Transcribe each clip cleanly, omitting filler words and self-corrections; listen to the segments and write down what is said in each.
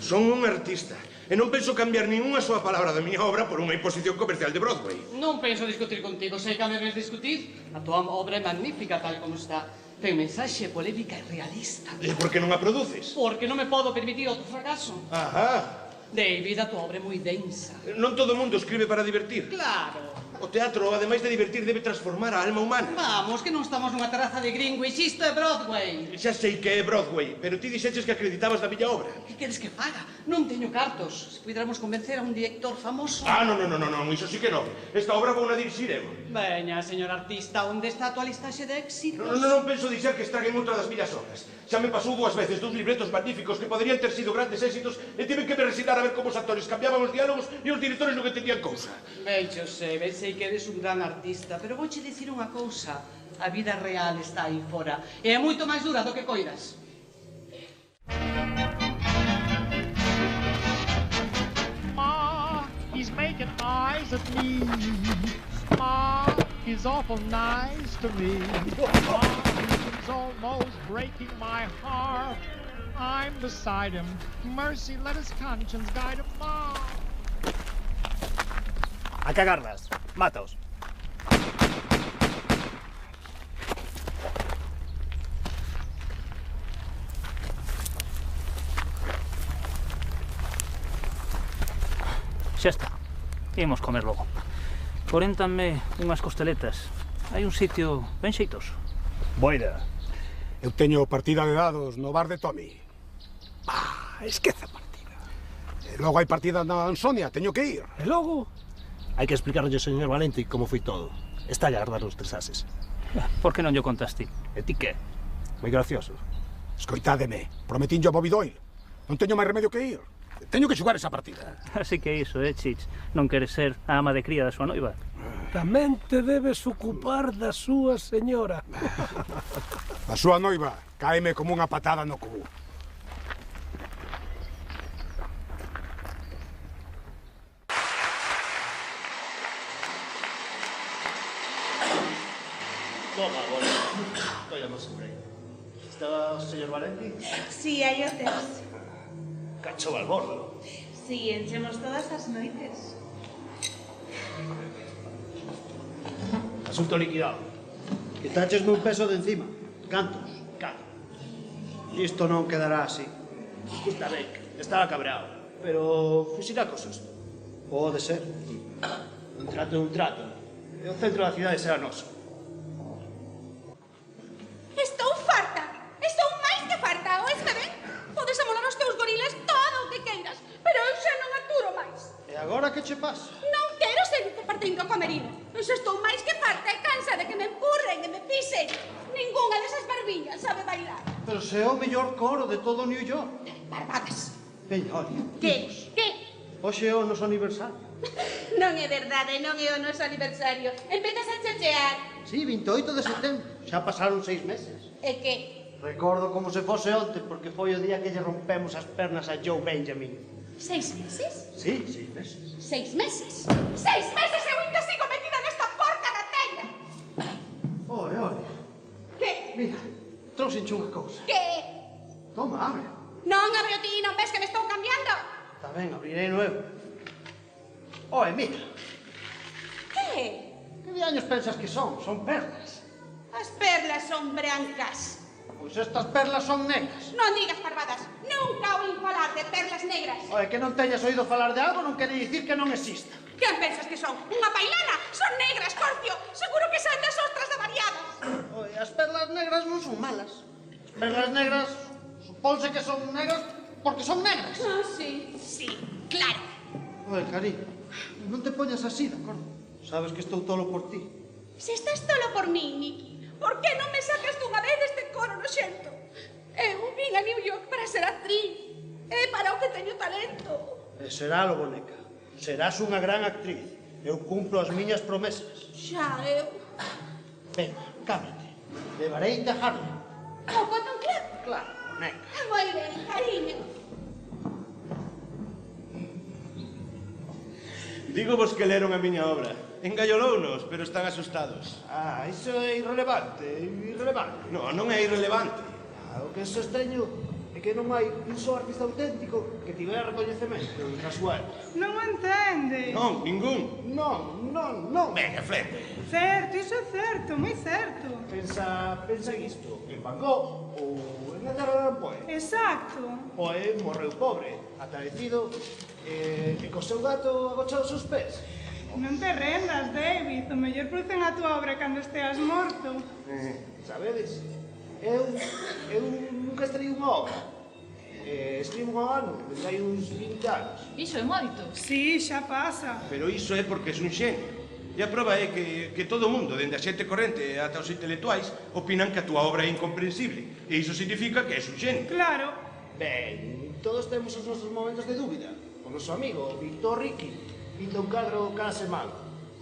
Son un artista e non penso cambiar ninguna soa palabra da miña obra por unha imposición comercial de Broadway. Non penso discutir contigo, sei que me ves discutir. A tua obra é magnífica tal como está. Ten mensaxe polémica e realista. E por que non a produces? Porque non me podo permitir outro fracaso. Ajá. David, a tua obra é moi densa. Non todo o mundo escribe para divertir. Claro. O teatro, ademais de divertir, debe transformar a alma humana. Vamos, que non estamos nunha terraza de Greenwich, isto é Broadway. Xa sei que é Broadway, pero ti dixeches que acreditabas na miña obra. Que queres que faga? Non teño cartos. Se puidéramos convencer a un director famoso... Non, iso sí que non. Esta obra vou na dirixir eu. Veña, señor artista, onde está a tua listaxe de éxitos? Non penso dixer que estraguen outra das miñas obras. Xa me pasou 2 veces 2 libretos magníficos que poderían ter sido grandes éxitos e tiven que me resignar a ver como os actores cambiaban os diálogos e os directores non entendían cousa. Ben, sei que eres un gran artista, pero vouche dicir unha cousa. A vida real está aí fora e é moito máis dura do que coidas. Ma, he's making eyes at me. Ma, he's awful nice to me. Ma, he's almost breaking my heart. I'm beside him. Mercy, let his conscience guide him, Ma. A cagarlas. Mátaos. Xa está. Imos comer logo. Foréntanme unhas costeletas. Hai un sitio ben xeitoso. Boira, eu teño partida de dados no bar de Tommy. Esqueza a partida. E logo hai partida na Ansonia, teño que ir. E logo? Hai que explicarlle ao señor Valente como foi todo. Está a agardar os 3 ases. Por que non lle contaste? E ti que? Moi gracioso. Escoitádeme, prometinlle a Bobby Doyle. Non teño máis remedio que ir. Teño que xogar esa partida. Así que iso, Chich. Non queres ser a ama de cría da súa noiva? Tamén te debes ocupar da súa señora. A súa noiva caeme como unha patada no cubo. Toma, bueno. Collamos sempre. Está o señor Valente? Si, aí o tes. Cacho balbordo. Si, enchemos todas as noites. Asunto liquidado. Quitáchesme un peso de encima. Cantos? 4. Isto non quedará así. Está ben, estaba cabreado. Pero fuxirá co susto. Pode ser. Un trato é un trato. E o centro da cidade será noso. Estou farta. Estou máis que farta. O este ben? Podes amolar os teus gorilas todo o que queiras. Pero eu xa non aturo máis. E agora que che pasa? Non quero seguir compartindo o comerino. Eu xa estou máis que farta e cansa de que me empurren e me pisen. Ninguna desas barbiñas sabe bailar. Pero se é o mellor coro de todo New York. Barbadas. Veña, olha. Que? Que? Hoxe é o noso aniversario. Non é verdade, non é o noso aniversario. Empezas a chachear. Sí, 28 de setembro. Xa pasaron 6 meses. E que? Recordo como se fose onte, porque foi o día que lle rompemos as pernas a Joe Benjamin. 6 meses? Sí, 6 meses. 6 meses? 6 meses eu ainda sigo metida nesta porca da teira! Oi, oi. Que? Mira, trouxenche unha cousa. Que? Toma, abre. Non abre o ti, non ves que me estou cambiando? Está ben, abrirei nuevo. Oi, mira. Que? Que diaños pensas que son? Son perlas. As perlas son brancas. Pois estas perlas son negras. Non digas parvadas. Nunca oí falar de perlas negras. Oi, que non teñas oído falar de algo non quere dicir que non exista. Quen pensas que son? Unha pailana? Son negras, Corcio. Seguro que son das ostras avariadas. Oi, as perlas negras non son malas. As perlas negras supónse que son negras porque son negras. Ah, sí, sí, claro. Oi, cariño, non te poñas así, de acordo? Sabes que estou tolo por ti. Se estás tolo por mí, Nicky, por que non me sacas dunha vez deste coro noxento? Eu vin a New York para ser actriz. É para o que teño talento. E será lo, boneca. Serás unha gran actriz. Eu cumplo as miñas promesas. Xa, eu... Venga, cábrate. Levareite a Harlem. Ao Cotton Club? Claro, boneca. Moi ben, cariño. Dígovos que leron a miña obra. Engallolounos, pero están asustados. Iso é irrelevante, irrelevante. Non é irrelevante. O que se estreño é que non hai un só artista auténtico que tivera recoñecemento na súa época. Non o entende. Non, ningún. Non. Venga, flete. Certo, iso é certo, moi certo. Pensa en isto, en Van Gogh ou en Edgar Allan Poe. Exacto. Poe morreu pobre, atarecido, e co seu gato agochado aos seus pés. Non te rendas, David. O mellor producen a túa obra cando esteas morto. Sabedes? Eu nunca estrei unha obra. Escribo un ano, desde hai uns 20 anos. Iso é moito. Sí, xa pasa. Pero iso é porque es un xenio. E a prova é que todo o mundo, dende a xente corrente ata os intelectuais, opinan que a túa obra é incomprensible. E iso significa que es un xenio. Claro. Ben, todos temos os nosos momentos de dúbida. O noso amigo, Víctor Ricky, pinta un cadro cada semana.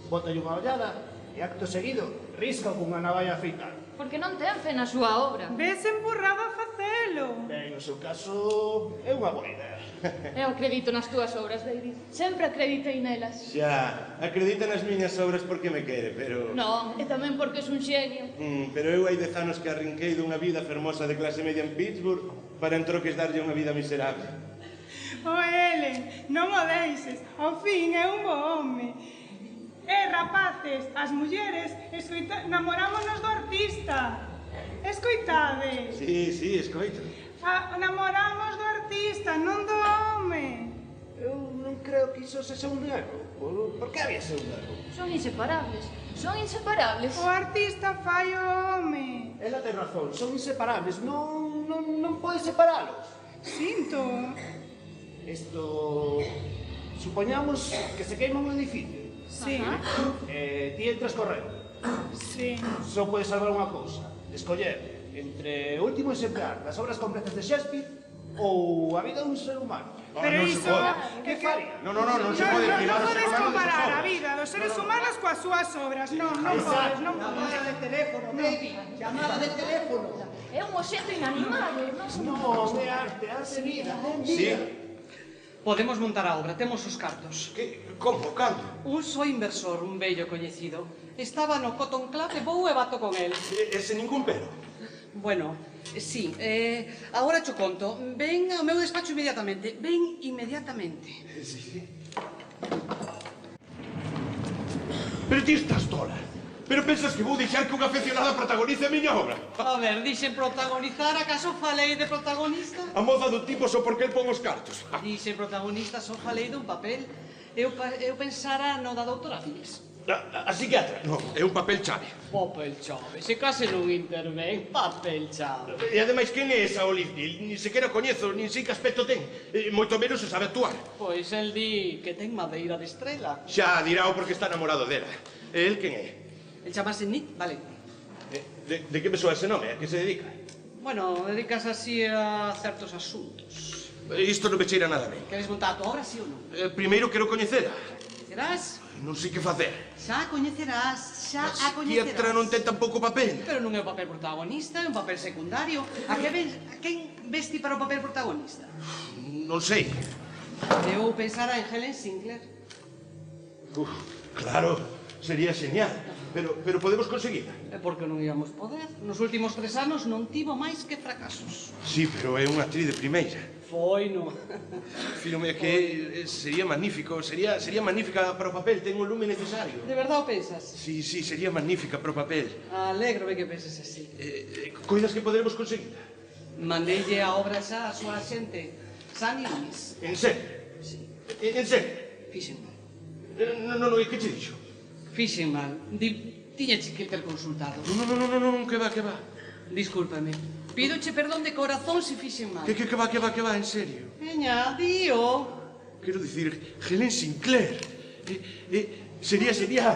Bótalle unha ollada e acto seguido risca cunha navalla a afeitar. Porque non ten fe na súa obra. Ves empurrado a facelo. Ben, no seu caso, é unha boa idea. Eu acredito nas túas obras, David. Sempre acreditei nelas. Xa, acredita nas miñas obras porque me quere, pero... Non, e tamén porque és un xenio. Pero eu hai 10 anos que arrinquei dunha vida fermosa de clase media en Pittsburgh para en troques darlle unha vida miserable. Helen, non o deixes. Ao fin é un bo home. Rapaces, as mulleres namorámonos do artista. Escoitades. Sí, escoito. Namoramos do artista, non do home. Eu non creo que iso sexa un erro. Por que había ser un erro? Son inseparables. Son inseparables. O artista fai o home. Ela ten razón, son inseparables. Non podes separalos. Sinto. Supoñamos que se queima un edificio. Sí. Ti entras correndo. Sí. Só podes salvar unha cousa. Escoller entre o último exemplar das obras completas de Shakespeare ou a vida dun ser humano. Pero iso... Que faría? Non se pode tirar Non o ser podes humano comparar a vida dos seres humanos coas súas obras. Non podes. Chamada de teléfono, David. Chamada de teléfono. É un obxecto inanimado. Non, é arte vida. Sí. Podemos montar a obra, temos os cartos. Como? Cando? Un só inversor, un vello coñecido. Estaba no Cotton Club e vou e bato con el. Ese ningún pero. Bueno, sí, agora cho conto. Ven ao meu despacho inmediatamente. Ven inmediatamente. Sí. Pero ti estás tola. Pero pensas que vou deixar que unha aficionada protagonice a miña obra? A ver, dixen protagonizar, acaso falei de protagonista? A moza do tipo só porque el pon os cartos. Dixen protagonista, só falei dun papel. Eu pensara no da doutora Files. A psiquiatra? Non, é un papel chave. Papel chave, se case non intervén, papel chave. E ademais, quen é esa Olive Neal? Nin sequera coñezo, nin sei que aspecto ten. Moito menos se sabe actuar. Pois el di que ten madeira de estrela. Xa dirao porque está namorado dela. E el quen é? El chamase Nick Vale. De que me soa ese nome? A que se dedica? Bueno, dedicas así a certos asuntos. Isto non me cheira nada ben. Queres montar a tua obra, sí ou non? Primeiro quero coñecela. Coñecerás? Non sei que facer. Xa a coñecerás, xa a coñecerás. Pietra non ten tampouco papel. Pero non é o papel protagonista, é un papel secundario. A quen vesti para o papel protagonista? Non sei. Eu pensara en Helen Sinclair. Claro, sería genial. Pero podemos conseguir. É porque non íamos poder. Nos últimos 3 anos non tivo máis que fracasos. Sí, pero é unha actriz de primeira. Foi, no. Fíjome que sería magnífico, sería magnífica para o papel, ten o lume necesario. De verdade o pensas? Sí, sería magnífica para o papel. Alegro que penses así. Coidas que poderemos conseguir? Mandeille a obra xa a súa xente, Sani Luis. En serio? Sí. En serio? Fixen mal. Non, e que che dixo? Fixen mal. Tiñeche que ter consultado. Non, que va. Discúlpame. Pídoche perdón de corazón se fixen mal. Que va, en serio? Veña, dío. Quero dicir, Helen Sinclair. Sería genial.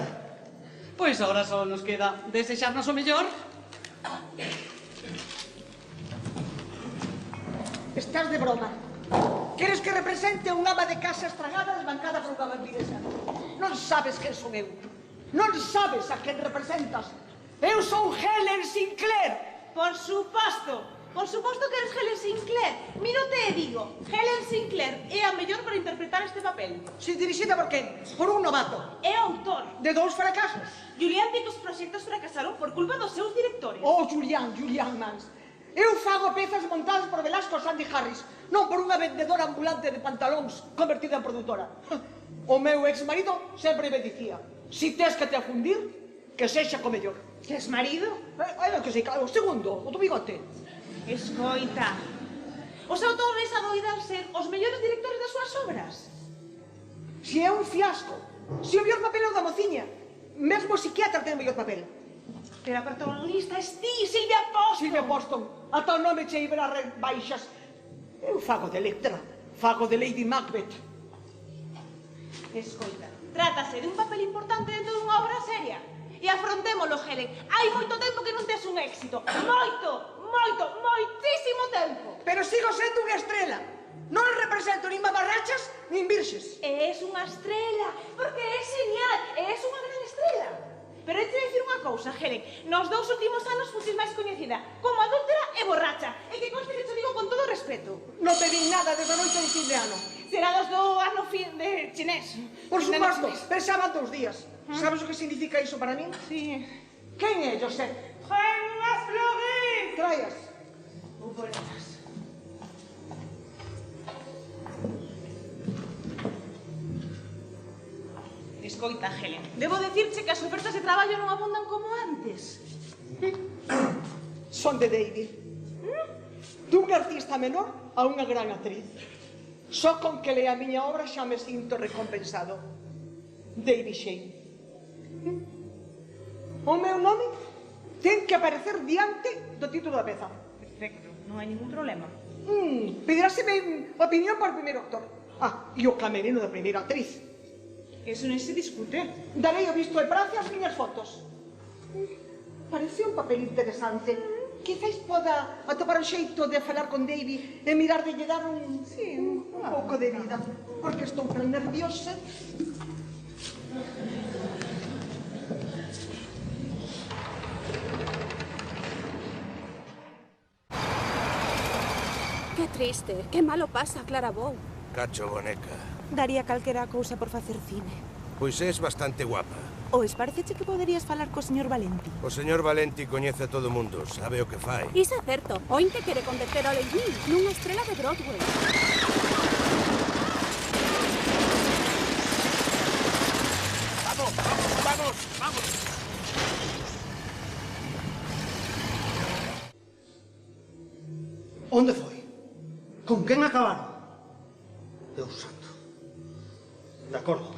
Pois agora só nos queda desexarnos o mellor. Estás de broma. Queres que represente unha ama de casa estragada desbancada por unha vampiresa? Non sabes quen son eu. Non sabes a quen representas. Eu son Helen Sinclair. Por suposto que eres Helen Sinclair. Mírote e digo, Helen Sinclair é a mellor para interpretar este papel. Si dirixida por quen? Por un novato. É autor. De 2 fracasos. Julián di que os proxectos fracasaron por culpa dos seus directores. Oh, Julián Mans. Eu fago pezas montadas por Velasco Sandy Harris, non por unha vendedora ambulante de pantalóns convertida en produtora. O meu exmarido sempre me dicía: si tes que te afundir, que sexa co mellor. Que es marido? Que sei, claro, o segundo, o do bigote. Escoita, os autores adoidan ser os mellores directores das súas obras. Si é un fiasco, si o mellor papel é o da mociña, mesmo o psiquiatra ten o mellor papel. Pero a protagonista es ti, Silvia Poston. Silvia Poston, ata o nome che ibera baixas. Eu fago de Electra, fago de Lady Macbeth. Escoita, trátase de un papel importante dentro dunha obra seria. E afrontémolo, Helen. Hai moito tempo que non tes un éxito. Moitísimo tempo. Pero sigo sendo unha estrela. Non represento nin mamarrachas, nin virxes. Es unha estrela, porque é genial, es unha gran estrela. Pero hai que dicir unha cousa, Helen. Nos 2 últimos anos fusis máis coñecida como adúltera e borracha. E que conste que te digo con todo respeto. Non te din nada desde a noite de fin de ano. Será dos do ano fin de chinés. Por suposto, pensaban 2 días. Sabes o que significa iso para min? Sí. Quen é, José? Traen unhas flores. Traias. Vou por elas. Escoita, Helen, debo decirche que as ofertas de traballo non abundan como antes. Son de David. Dunha artista menor a unha gran actriz. Só con que lea a miña obra xa me sinto recompensado. David Shane. O meu nome ten que aparecer diante do título da peza. Perfecto, non hai ningún problema. Pediráseme opinión para o primeiro actor. E o camerino da primeira actriz. Eso non se discute. Darei o visto de praxe ás miñas fotos. Parece un papel interesante. Quizais poda atopar un xeito de falar con David e mirar de lle dar un pouco de vida. Porque estou tan nerviosa. Que triste, que malo pasa, Clara Bow. Cacho, boneca. Daría calquera cousa por facer cine. Pois és bastante guapa. Ois, pareceche que poderías falar co señor Valenti. O señor Valenti coñece a todo o mundo, sabe o que fai. Iso é certo. Oin que quere converter ao Leigh nunha estrela de Broadway. Vamos! Onde foi? Con quen acabaron? Deus santo. De acordo.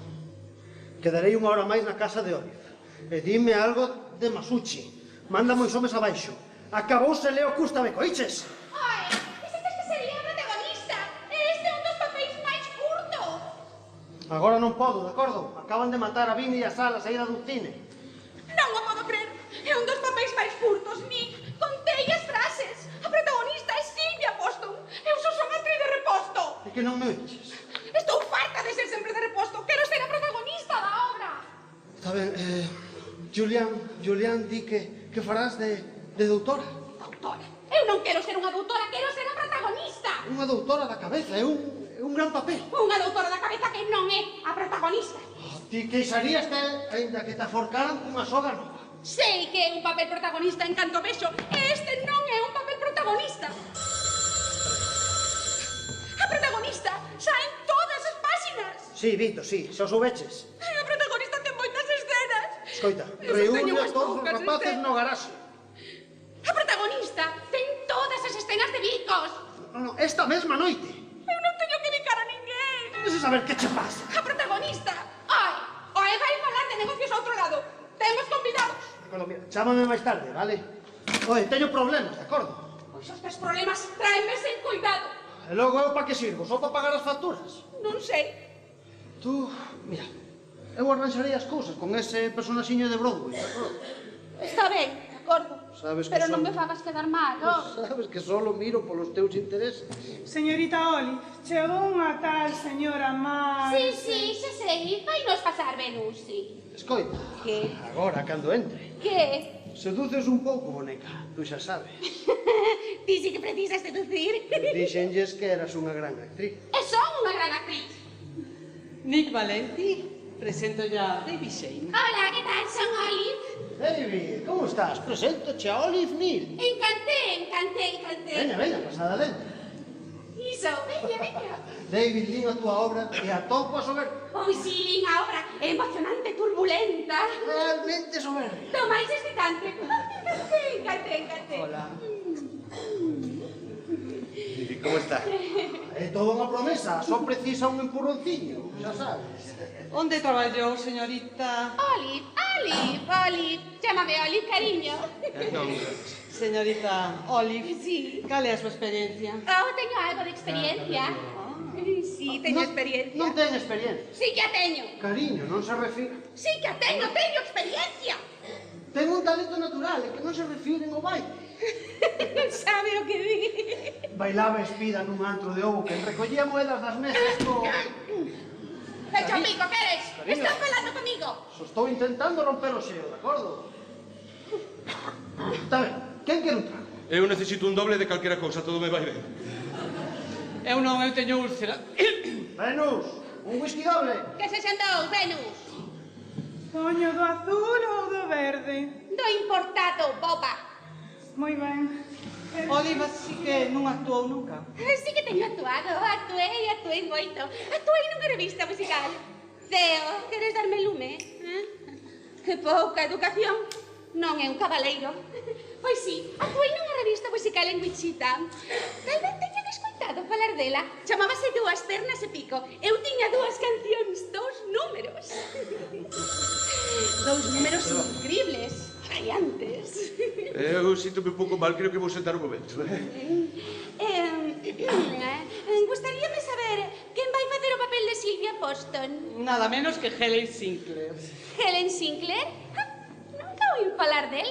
Quedarei unha hora máis na casa de Olive. E dime algo de Masucci. Manda moi somes abaixo. Acabouse Leo Cústame, coiches? Ai, dixetes que sería a protagonista. Este é un dos papéis máis curto. Agora non podo, de acordo? Acaban de matar a Vini e a Sal a saída do cine. Non o podo crer. É un dos papéis máis curtos, Nick. Contei as frases. A protagonista é Silvia Poston. Eu só son actriz de reposto. E que non me oiches? Estou farta de ser sempre de reposto. Quero ser a protagonista da obra. Está ben, Julián di que farás de doutora. Doutora? Eu non quero ser unha doutora, quero ser a protagonista. Unha doutora da cabeza, é un gran papel. Unha doutora da cabeza que non é a protagonista. Ti queixaríaste, ainda que te aforcaran cunha soga nova. Sei que é un papel protagonista en canto vexo, e este non é un papel protagonista. A protagonista xa en todas as páxinas. Sí, Vito, sí, xa o soubeches. A protagonista ten moitas escenas. Escoita, reúne a todos os rapaces no garaxe. A protagonista ten todas as escenas de bicos. No, esta mesma noite. Eu non teño que bicar a ninguén. Queres saber que che pasa? A protagonista. Ai, o é vai falar de negocios a outro lado. Temos convidados. Mira, chámame máis tarde, vale? Oye, teño problemas, de acordo? Pois os teus problemas tráenme sen cuidado. E logo eu pa que sirvo? Só pa pagar as facturas? Non sei. Tú, mira, eu arranxarei as cousas con ese personaxiño de Broadway, de acordo? Está ben, de acordo. Sabes que pero non solo- me fagas quedar mal, non? Sabes que solo miro polos teus intereses. Señorita Olive, chegou unha tal señora máis... Sí, xa sei. Vai nos pasar Venusi. Escoita, Que? agora, cando entre, Que? seduces un pouco, boneca, tú xa sabes. Ti sí que precisas seducir. Dixenlles que eras unha gran actriz. E son unha gran actriz. Nick Valenti, Presento ya a David Shane. Hola, ¿qué tal? Son Olive. David, ¿cómo estás? Preséntoche a Olive Neal. Encanté. Veña, pasada dentro. Iso, veña. David, lín a túa obra e atopo a soberbia. Pois si, lín a obra emocionante, turbulenta. Realmente soberbia. Do máis excitante. Encanté. Hola. ¿Y cómo está? É toda unha promesa, só precisa un empuronciño, xa sabes. Onde traballou, señorita? Olive. Chámame Olive, cariño. Non. Señorita Olive. Sí. Cal é a súa experiencia? Teño algo de experiencia. Sí, teño experiencia. Non ten experiencia. Sí que a teño. Cariño, non se refire. Sí que a teño experiencia. Ten un talento natural, é que non se refiren ao baile. Sabe o que di? Bailaba espida nun antro de ovo que recollía moedas das mesas co... Pecho pico, que eres? Estás falando comigo. Só estou intentando romper o xeo, de acordo? Está ben, quen quer un trago? Eu necesito un doble de calquera cousa, todo me vai ben. Eu teño úlcera. Venus, un whisky doble. Que se sentou, Venus? Coño, do azul ou do verde? Do importado, boba. Moi ben. Oliva sí que non actuou nunca. Sí que teño actuado, actuei moito. Actuei nunha revista musical. Ceo, queres darme lume? Que pouca educación. Non é un cabaleiro. Pois sí, actuei nunha revista musical en Wichita. Tal vez teña descoitado falar dela. Chamábase Dúas Pernas e Pico. Eu tiña 2 cancións, 2 números. 2 números increíbles. Radiantes. Eu sinto-me un pouco mal, creo que vou sentar un momento. Gustaríame saber quen vai facer o papel de Sylvia Poston. Nada menos que Helen Sinclair. Helen Sinclair? Nunca oí falar del.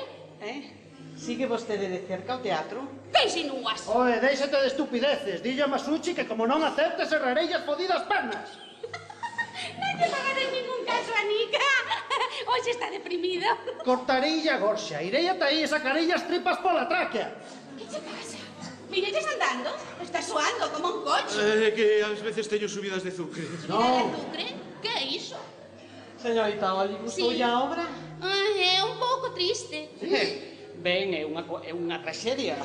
Sigue vostede de cerca o teatro? Que insinúas? Oe, déixate de estupideces. Dille a Masucci que como non aceptes, errarei as fodidas pernas. Non lle pagarei ningún caso a Nica. Hoxe está deprimido. Cortarei a gorxa, irei ata aí e sacarei as tripas pola tráquea. Que che pasa? Viñeches andando? Estás suando como un coche. Que ás veces teño subidas de azúcar. Subida de azúcar? Que é iso? Señorita Olive, gustoulle a obra? É un pouco triste. Ben, é unha traxedia.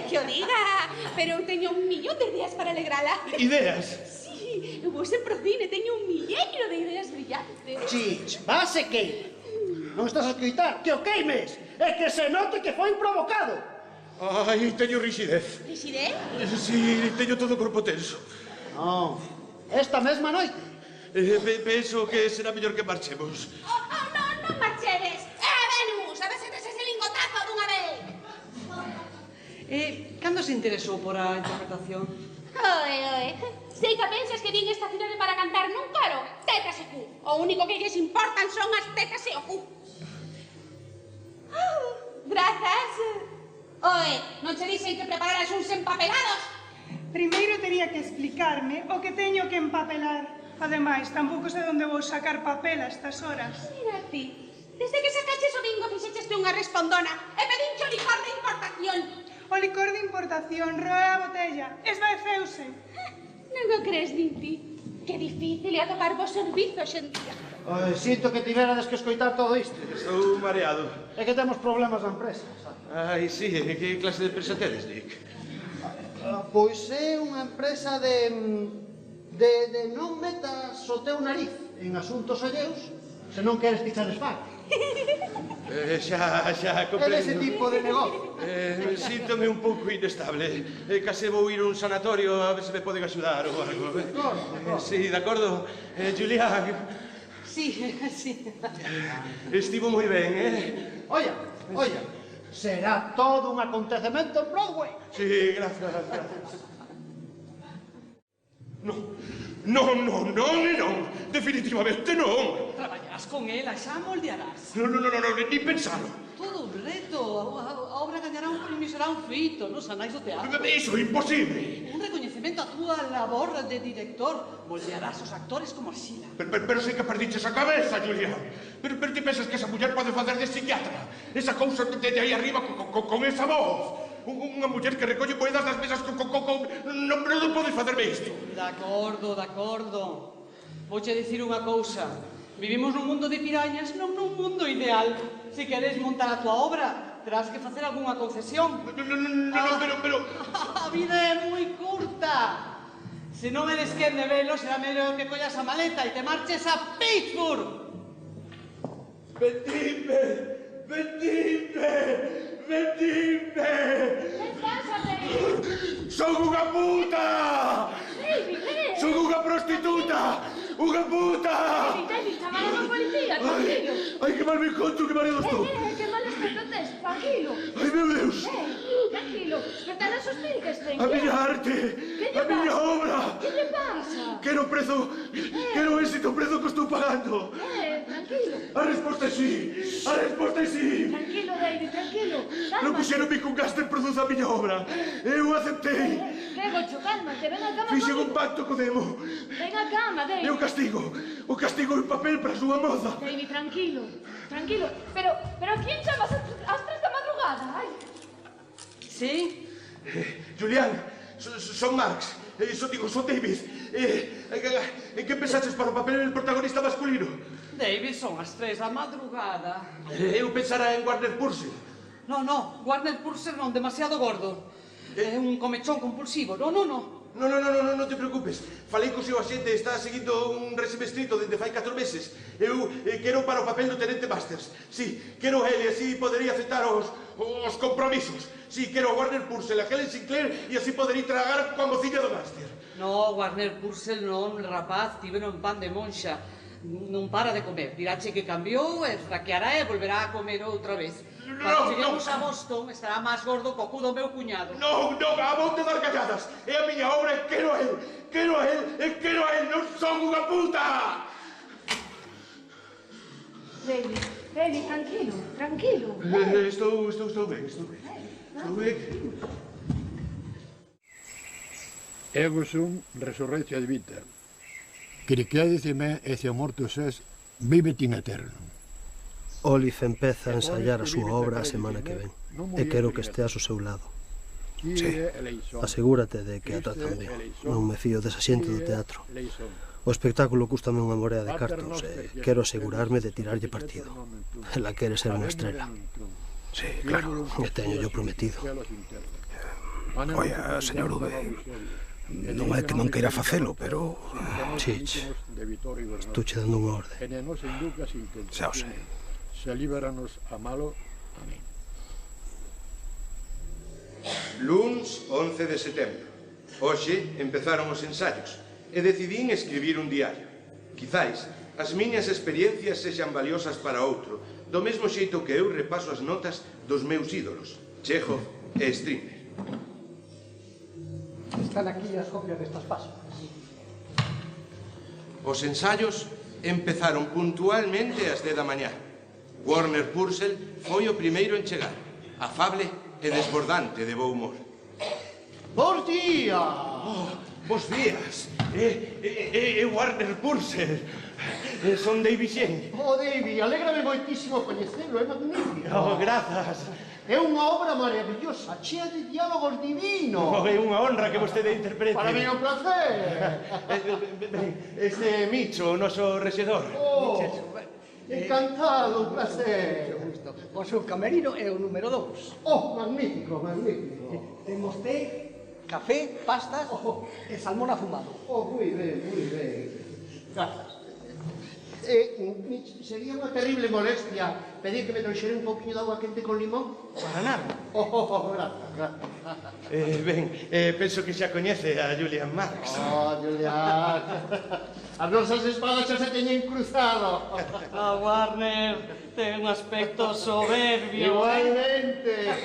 Que o diga, pero eu teño un millón de ideas para alegrala. Ideas? Sí, eu vou sempre ao cine, teño un milleiro de ideas brillantes. Chich, base queima. Non estás a escoitar? Que o queimes! É que se note que foi provocado. Ai, teño rixidez. Rixidez? Sí, teño todo o corpo tenso. Non, esta mesma noite. Penso que será mellor que marchemos. Non marchedes. Venus, a ver se tes ese lingotazo dunha vez. Cando se interesou por a interpretación? Oe. Sei que pensas que vin esta cidade para cantar nun coro. Tetas e cu. O único que lles importan son as tetas e o cu. Grazas. Oe, non che dixen que prepararas uns empapelados? Primeiro tería que explicarme o que teño que empapelar. Ademais, tampouco sei onde vou sacar papel a estas horas. Mira ti, desde que sacaches o bingo fixecheste unha respondona e pedinche o licor de importación. O licor de importación roe a botella, esvaeceuse. Non o crees, Dinti? Que difícil é atocar vos servizo xentía. Sinto que tiverades que escoitar todo isto. Estou mareado. É que temos problemas na empresa, sabe? Ai, sí, que clase de empresa tedes, Nick? Pois é unha empresa de non metas o teu nariz en asuntos alleus se non queres que xa desfaga. Xa comprendo. É dese tipo de negocio. Síntome un pouco inestable. Case vou ir a un sanatorio a ver se me poden axudar ou algo. Sí, de acordo. Julián. Sí. Estivo moi ben, Oia, será todo un acontecemento en Broadway. Sí, gracias. Non, definitivamente non. Traballarás con ela, xa moldearás. Non, ni pensalo. Todo un reto, a obra gañará un premio, será un fito nos anais do teatro. Iso é imposible. Un recoñecemento a túa labor de director. Moldearás os actores como Xila. Pero sei que perdiches a cabeza, Julián. Pero ti pensas que esa muller pode facer de psiquiatra? Esa cousa de aí arriba con esa voz. Unha muller que recolle moedas das mesas non podes facerme isto. De acordo. Vouche dicir unha cousa. Vivimos nun mundo de pirañas, non nun mundo ideal. Se queres montar a tua obra, terás que facer algunha concesión. Pero... A vida é moi curta. Se non eres quen de velo, será mellor que collas a maleta e te marches a Pittsburgh. Vendime! Que pasa, David? Son unha puta! David, Son unha prostituta! Unha puta! David, chamada a policía, tranquilo. Ai, que mal me encontro, que mareado estou! Que mal aspecto tes, tranquilo. Ai, meu Deus! Tranquilo, despertar as hostilgas, ten. A miña arte! A miña obra! Que lle pasa? Quero prezo... Quero éxito, prezo que estou pagando! Tranquilo. A resposta é sí! A resposta é sí! Tranquilo, David, tranquilo. Non puxeronme que un gasto en produza a miña obra! Eu aceptei! Gocho, cálmate, ven a cama. Fixen un pacto co demo! Ven a cama, David. É o castigo! O castigo en papel para a súa moza! David, tranquilo. Tranquilo. Pero a quién chamas ás 3 da madrugada? Ai. Sí? Julián, son Marx. Son David. En que pensaches para o papel del protagonista masculino? David, son as 3 da madrugada. Eu pensara en Warner Purcell. No, Warner Purcell non, demasiado gordo. É un comechón compulsivo. No. Non te preocupes. Falei co seu axente, está seguindo un réxime estrito dende fai 4 meses. Eu quero para o papel do Tenente Masters. Sí, quero ele, así podería aceptar os compromisos. Sí, quero a Warner Purcell, a Helen Sinclair, e así podería tragar coa mociña do Master. No, Warner Purcell non, rapaz, tiveno en pan de monxa. Non para de comer. Dirache que cambiou, e fraqueará e volverá a comer outra vez. Cando cheguemos a Boston, estará máis gordo co cu do meu cuñado. Non, abonde dar calladas. É a miña obra e quero a él. Quero a él, non son unha puta! David, tranquilo. Estou ben. Ego sum resurrectio de vita. Cricredes de me e se mortus es, vivit in eterno. Olive empeza a ensayar a súa obra a semana que ven e quero que esteas ao seu lado. Sí. Asegúrate de que a tratan ben. Non me fío desa xente do teatro. O espectáculo cústame unha morea de cartos e quero asegurarme de tirarlle partido. Ela quere ser unha estrela. Sí, claro. E teño yo prometido. Oia, señor Ube, non é que non queira facelo, pero... Chich, estou che dando unha orde. Xa o sei. Se liberanos a malo, amén. Luns 11 de setembro. Hoxe empezaron os ensaios e decidín escribir un diario. Quizáis as miñas experiencias sexan valiosas para outro, do mesmo xeito que eu repaso as notas dos meus ídolos, Chekhov e Strindberg. Están aquí as copias destas páxinas. Os ensaios empezaron puntualmente ás 10 da mañá. Warner Purcell foi o primeiro en chegar, afable e desbordante de bo humor. Bos días! Bos días. Warner Purcell. Son David Shen. David, alégrame moitísimo coñecelo, é magnífico. Grazas. É unha obra maravillosa, chea de diálogos divinos. É unha honra que vostede interprete. Para mí é un placer. Este Micho, o noso rexedor. Encantado, un placer. O seu camerino é o número 2. Magnífico. Temos té, café, pastas e salmón afumado. Moi ben. Grazas. Sería unha terrible molestia pedir que me trouxera un pouquinho de agua quente con limón? Para nada. Grazas. Penso que xa coñece a Julian Marx. Julian. As nosas espadas xa se teñen cruzado. Warner, ten un aspecto soberbio. Igualmente.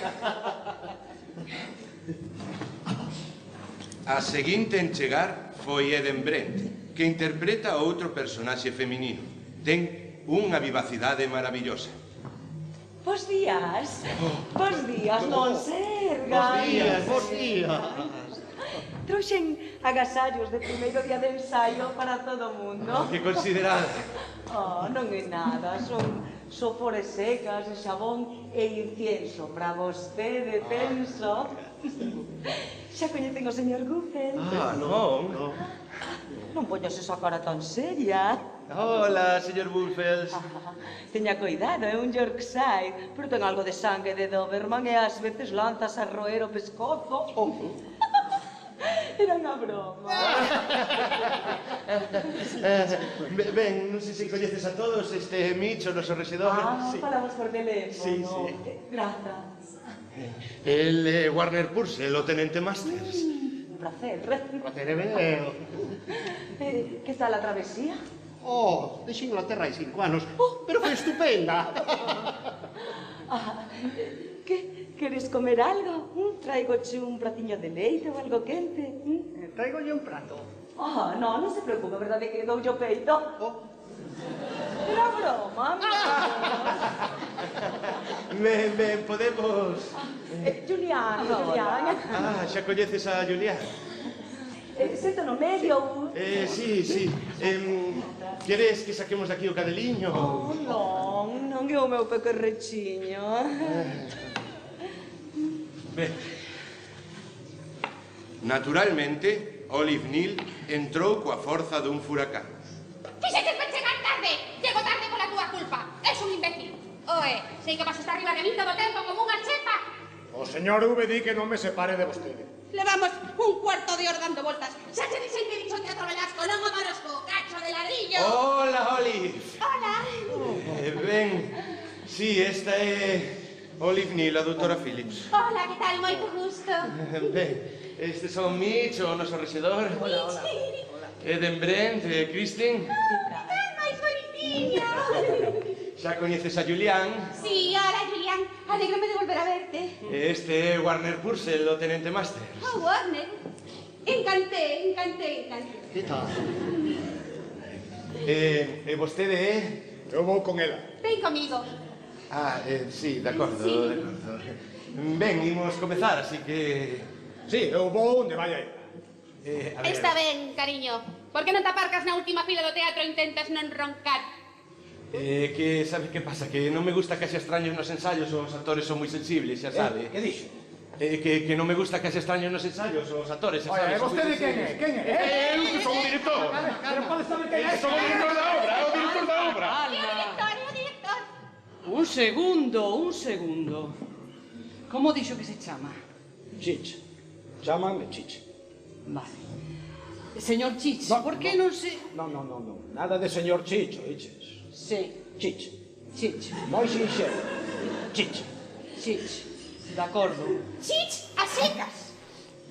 A seguinte en chegar foi Eden Brent, que interpreta a outro personaxe feminino. Ten unha vivacidade maravillosa. Bos días, non sergas. Bos días. Trouxen agasallos de primeiro día de ensaio para todo o mundo. Que considerada. Non é nada, son sopores secas de xabón e incienso para vostede, penso. Xa coñecen o señor Guffel? Non. Non poñas esa cara tan seria. Hola, señor Bullfels. Teña cuidado, é un Yorkshire, pero ten algo de sangue de Doberman e ás veces lanzas a roer o pescozo. Era unha broma. Ben, non sei se coñeces a todos este Micho, o noso rexedor. Falamos por teléfono. Sí. Grazas. El é Warner Purcell, o tenente Masters. Un placer. Placer é meu. Que tal a travesía? Deixei Inglaterra hai 5 anos, pero foi estupenda. Queres comer algo? Traigoche un platiño de leite ou algo quente? Traigolle un prato. Non se preocupe, verdade que doulle o peito? Era broma, Ben, podemos... Julián. Xa coñeces a Julián? Sento no medio. Sí. Queres que saquemos aquí o cadeliño? Non é o meu pequerrechiño. Ben. Naturalmente, Olive Neal entrou coa forza dun furacán. Fixeches para chegar tarde. Chego tarde pola túa culpa. Es un imbécil. Oe, sei que vas estar arriba de min todo o tempo como unha chepa. O señor V di que non me separe de vostede. Levamos un cuarto de hora dando voltas. Xa che dixen que dixo Teatro Velasco, non o marosco, cacho de ladrillo. Hola, Olive. Hola. Ben, sí, esta é Olive Neal, a doutora Phillips. Hola, que tal? Moito gusto. Ben, estes son Mitch, o noso rexedor. Hola. Eden Brent, Kristin. Que máis bonitiño. Xa coñeces a Julián. Sí, hola, Julián. Alégrome de volver a verte. Este é Warner Purcell, o tenente Master. Warner. Encanté. Que tal? E vostede é? Eu vou con ela. Ven comigo. Sí, de acordo. Ben, imos comezar, así que... Sí, eu vou onde vaya ela. Está ben, cariño. Por que non te aparcas na última fila do teatro e intentas non roncar? Que sabe que pasa? Que non me gusta que haxa extraños nos ensaios, os actores son moi sensibles, xa sabe. Que dixo? Que non me gusta que haxa extraños nos ensaios, os actores, xa sabe. Oye, vostede quen é? Eu que son o director. Pero pode saber quen é? Son o director da obra, o director da obra. É o director. Un segundo. Como dixo que se chama? Chich. Chámame Chich. Vale. Señor Chich, por que non se... Non. Nada de señor Chich, oiches. Sí. Chich. Moi sinxelo. Chich. De acordo. Chich, a secas.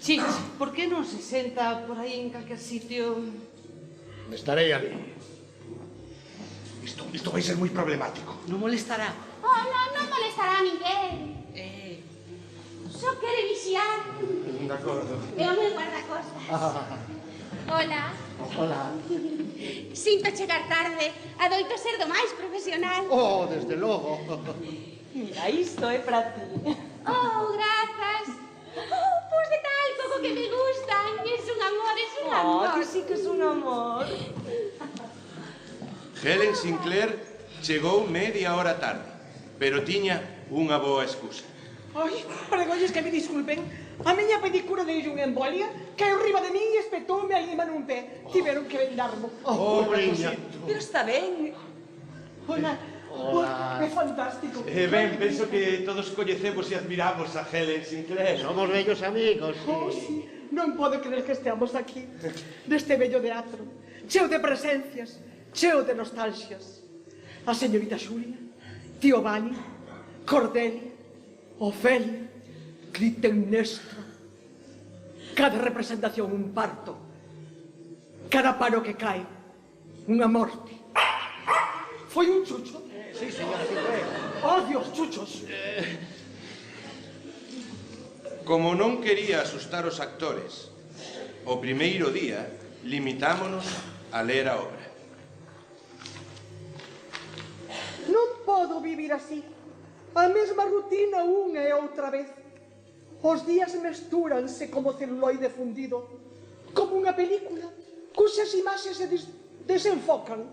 Chich, por que non se senta por aí en calquer sitio? Estarei ali. Isto vai ser moi problemático. Non molestará. Non molestará a ninguén. Só quere vixiar. De acordo. É o meu guardacostas. Hola. Sinto chegar tarde. Adoito ser do máis profesional. Desde logo. Mira, isto é para ti. Grazas. Pois de tal, pouco que me gustan. Es un amor. Que sí que es un amor. Helen Sinclair chegou media hora tarde, pero tiña unha boa excusa. Ai, pregolles que me disculpen. A miña pedicura dei unha embolia, caeu riba de min e espetoume a lima nun pé. Tiveron que vendarmo. Pobriña. Pero está ben. Hola. É fantástico. Ben, penso que todos coñecemos e admiramos a Helen Sinclair. Somos vellos amigos, sí. Non podo creer que esteamos aquí, neste bello teatro, cheo de presencias, cheo de nostalgias. A señorita Xulia, tío Vani, Cordelia, Ofelia, Clitemnestra. Cada representación un parto, cada paro que cae, unha morte. Foi un chucho? Sí, señora Sinclair. Dios, chuchos. Como non quería asustar os actores, o primeiro día limitámonos a ler a obra. Non podo vivir así. A mesma rutina unha e outra vez. Os días mestúranse como celuloide fundido, como unha película, cuxas imaxes se desenfocan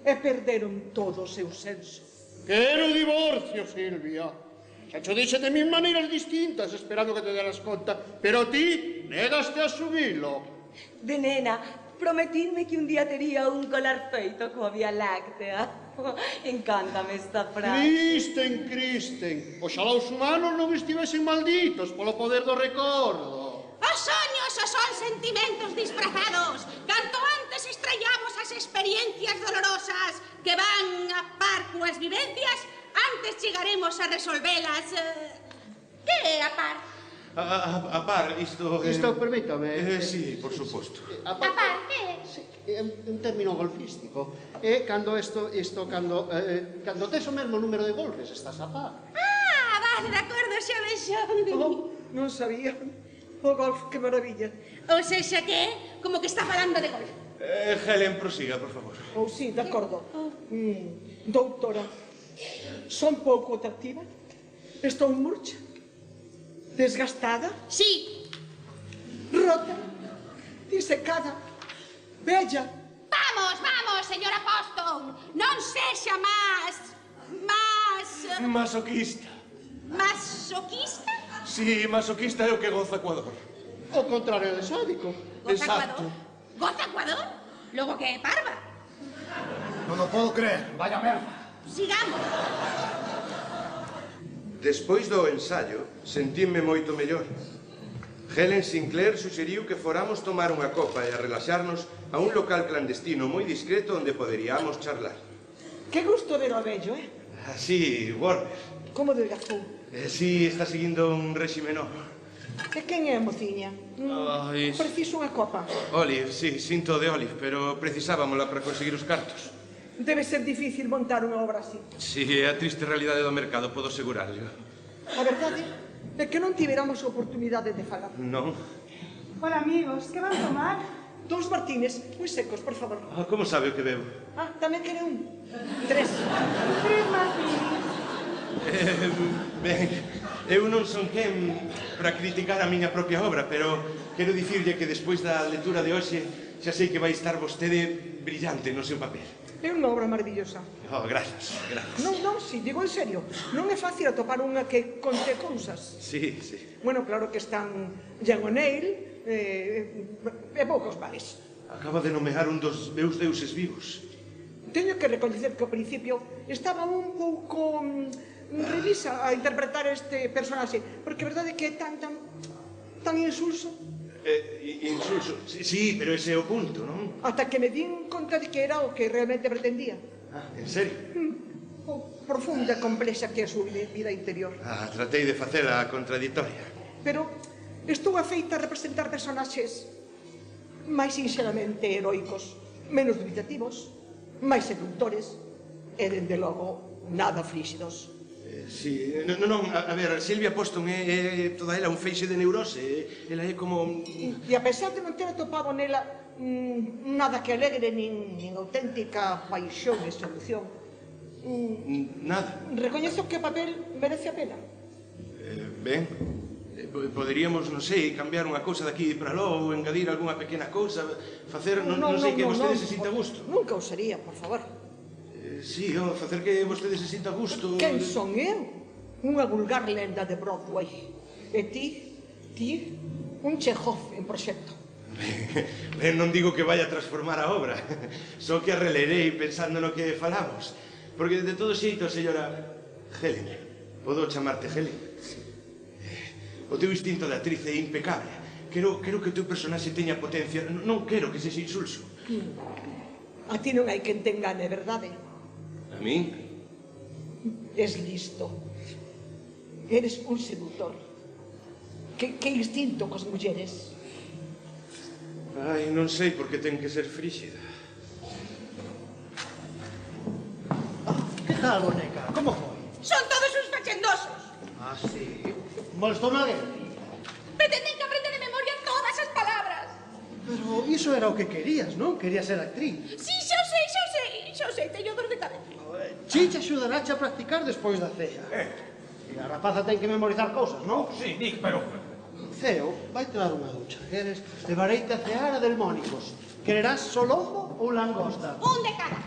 e perderon todo o seu senso. Quero divorcio, Silvia. Xa cho dixe de mil maneiras distintas, esperando que te deras conta, pero ti negaste a subilo. De nena, Prometidme que un día tería un colar feito coa Vía Láctea. Encántame esta frase. Cristen. Oxalá os humanos non estivesen malditos polo poder do recordo. Os soños son sentimentos disfrazados. Canto antes estrellamos as experiencias dolorosas que van a par coas vivencias, antes chegaremos a resolvelas. Que é a par? A par, isto... Isto, permítame. Sí, por suposto. A par, que é? É un término golfístico. É cando cando tes o mesmo número de golpes, estás a par. Ah, vale, de acordo, xa vexo. Non sabía. O golf, que maravilla. Ou sexa que, como que está falando de golf. Helen, prosiga, por favor. Oh, sí, de acordo. Doutora, son pouco atractiva? Estou murcha? Desgastada? Sí. Rota? Disecada? Bella? Vamos, señora Poston. Non sexa más... Masoquista. Masoquista? Sí, masoquista é o que goza Ecuador. O contrario de sádico. Exacto. Goza Ecuador? Logo que é parva. Non o podo creer, vaya merda. Sigamos. Despois do ensaio, sentíme moito mellor. Helen Sinclair suxeriu que foramos tomar unha copa e a relaxarnos a un local clandestino moi discreto onde poderíamos charlar. Que gusto ver o vello, eh? Sí, Warner. Como delgazou. Sí, está seguindo un réxime novo. E quen é a mociña? Ai, Preciso unha copa. Olive, sí, sinto de Olive, pero precisábamola para conseguir os cartos. Debe ser difícil montar unha obra así. Sí, é a triste realidade do mercado, podo asegurarlo. A verdade é que non tiveramos oportunidade de falar. Non? Hola, amigos, que van tomar? 2 martines, moi secos, por favor. Como sabe o que bebo? Tamén quere un. 3. 3 martines. Ben, eu non son quen para criticar a miña propia obra, pero quero dicirlle que despois da lectura de hoxe xa sei que vai estar vostede brillante no seu papel. É unha obra maravillosa. Gracias. Non, si, digo en serio. Non é fácil atopar unha que conte cousas. Sí. Bueno, claro que están Jean O'Neill e poucos máis. Acaba de nomear un dos meus deuses vivos. Teño que recoñecer que ao principio estaba un pouco revisa a interpretar este personaxe, porque a verdade é que é tan insulso. Insulso, sí, pero ese é o punto, non? Ata que me din conta de que era o que realmente pretendía. En serio? O profunda e complexa que é a súa vida interior. Tratei de facela contradictoria. Pero estou afeita a representar personaxes máis sinxelamente heroicos, menos dubitativos, máis seductores e, dende logo, nada fríxidos. Sí, non, a ver, Silvia Poston é toda ela un feixe de neurose, ela é como... E a pesar de non ter atopado nela nada que alegre, nin auténtica paixón e seducción, Nada. recoñezo que o papel merece a pena. Ben, poderíamos, non sei, cambiar unha cousa daqui para aló ou engadir algunha pequena cousa, facer, non sei, que vostede se sinta a gusto. Nunca o sería, por favor. Sí, facer que vostede se sinta a gusto. Quen son eu? Unha vulgar lenda de Broadway. E ti, un Chekhov en proxecto. Ben, non digo que vaya a transformar a obra, só que a relerei pensando no que falamos. Porque de todo xeito, señora Helen, podo chamarte Helen? O teu instinto de actriz é impecable. Quero que o teu personaxe teña potencia, non quero que sexa insulso. A ti non hai quen te engane, verdade? A min? Es listo. Eres un seductor. Que instinto cos mulleres. Ai, non sei por que ten que ser fríxida. Que tal, boneca? Como foi? Son todos uns fachendosos. Sí? Molestou alguén? Pretenden que aprenda de memoria todas as palabras. Pero iso era o que querías, non? Querías ser actriz. Sí, xa sei, teño dor de cabeza. Chicha axudarache a practicar despois da cea. E a rapaza ten que memorizar cousas, non? Sí, Nick, pero... Ceo, vai-te dar unha ducha. Queres? Levareite a cear a Delmónicos. Quererás solombo ou langosta? Un de cada.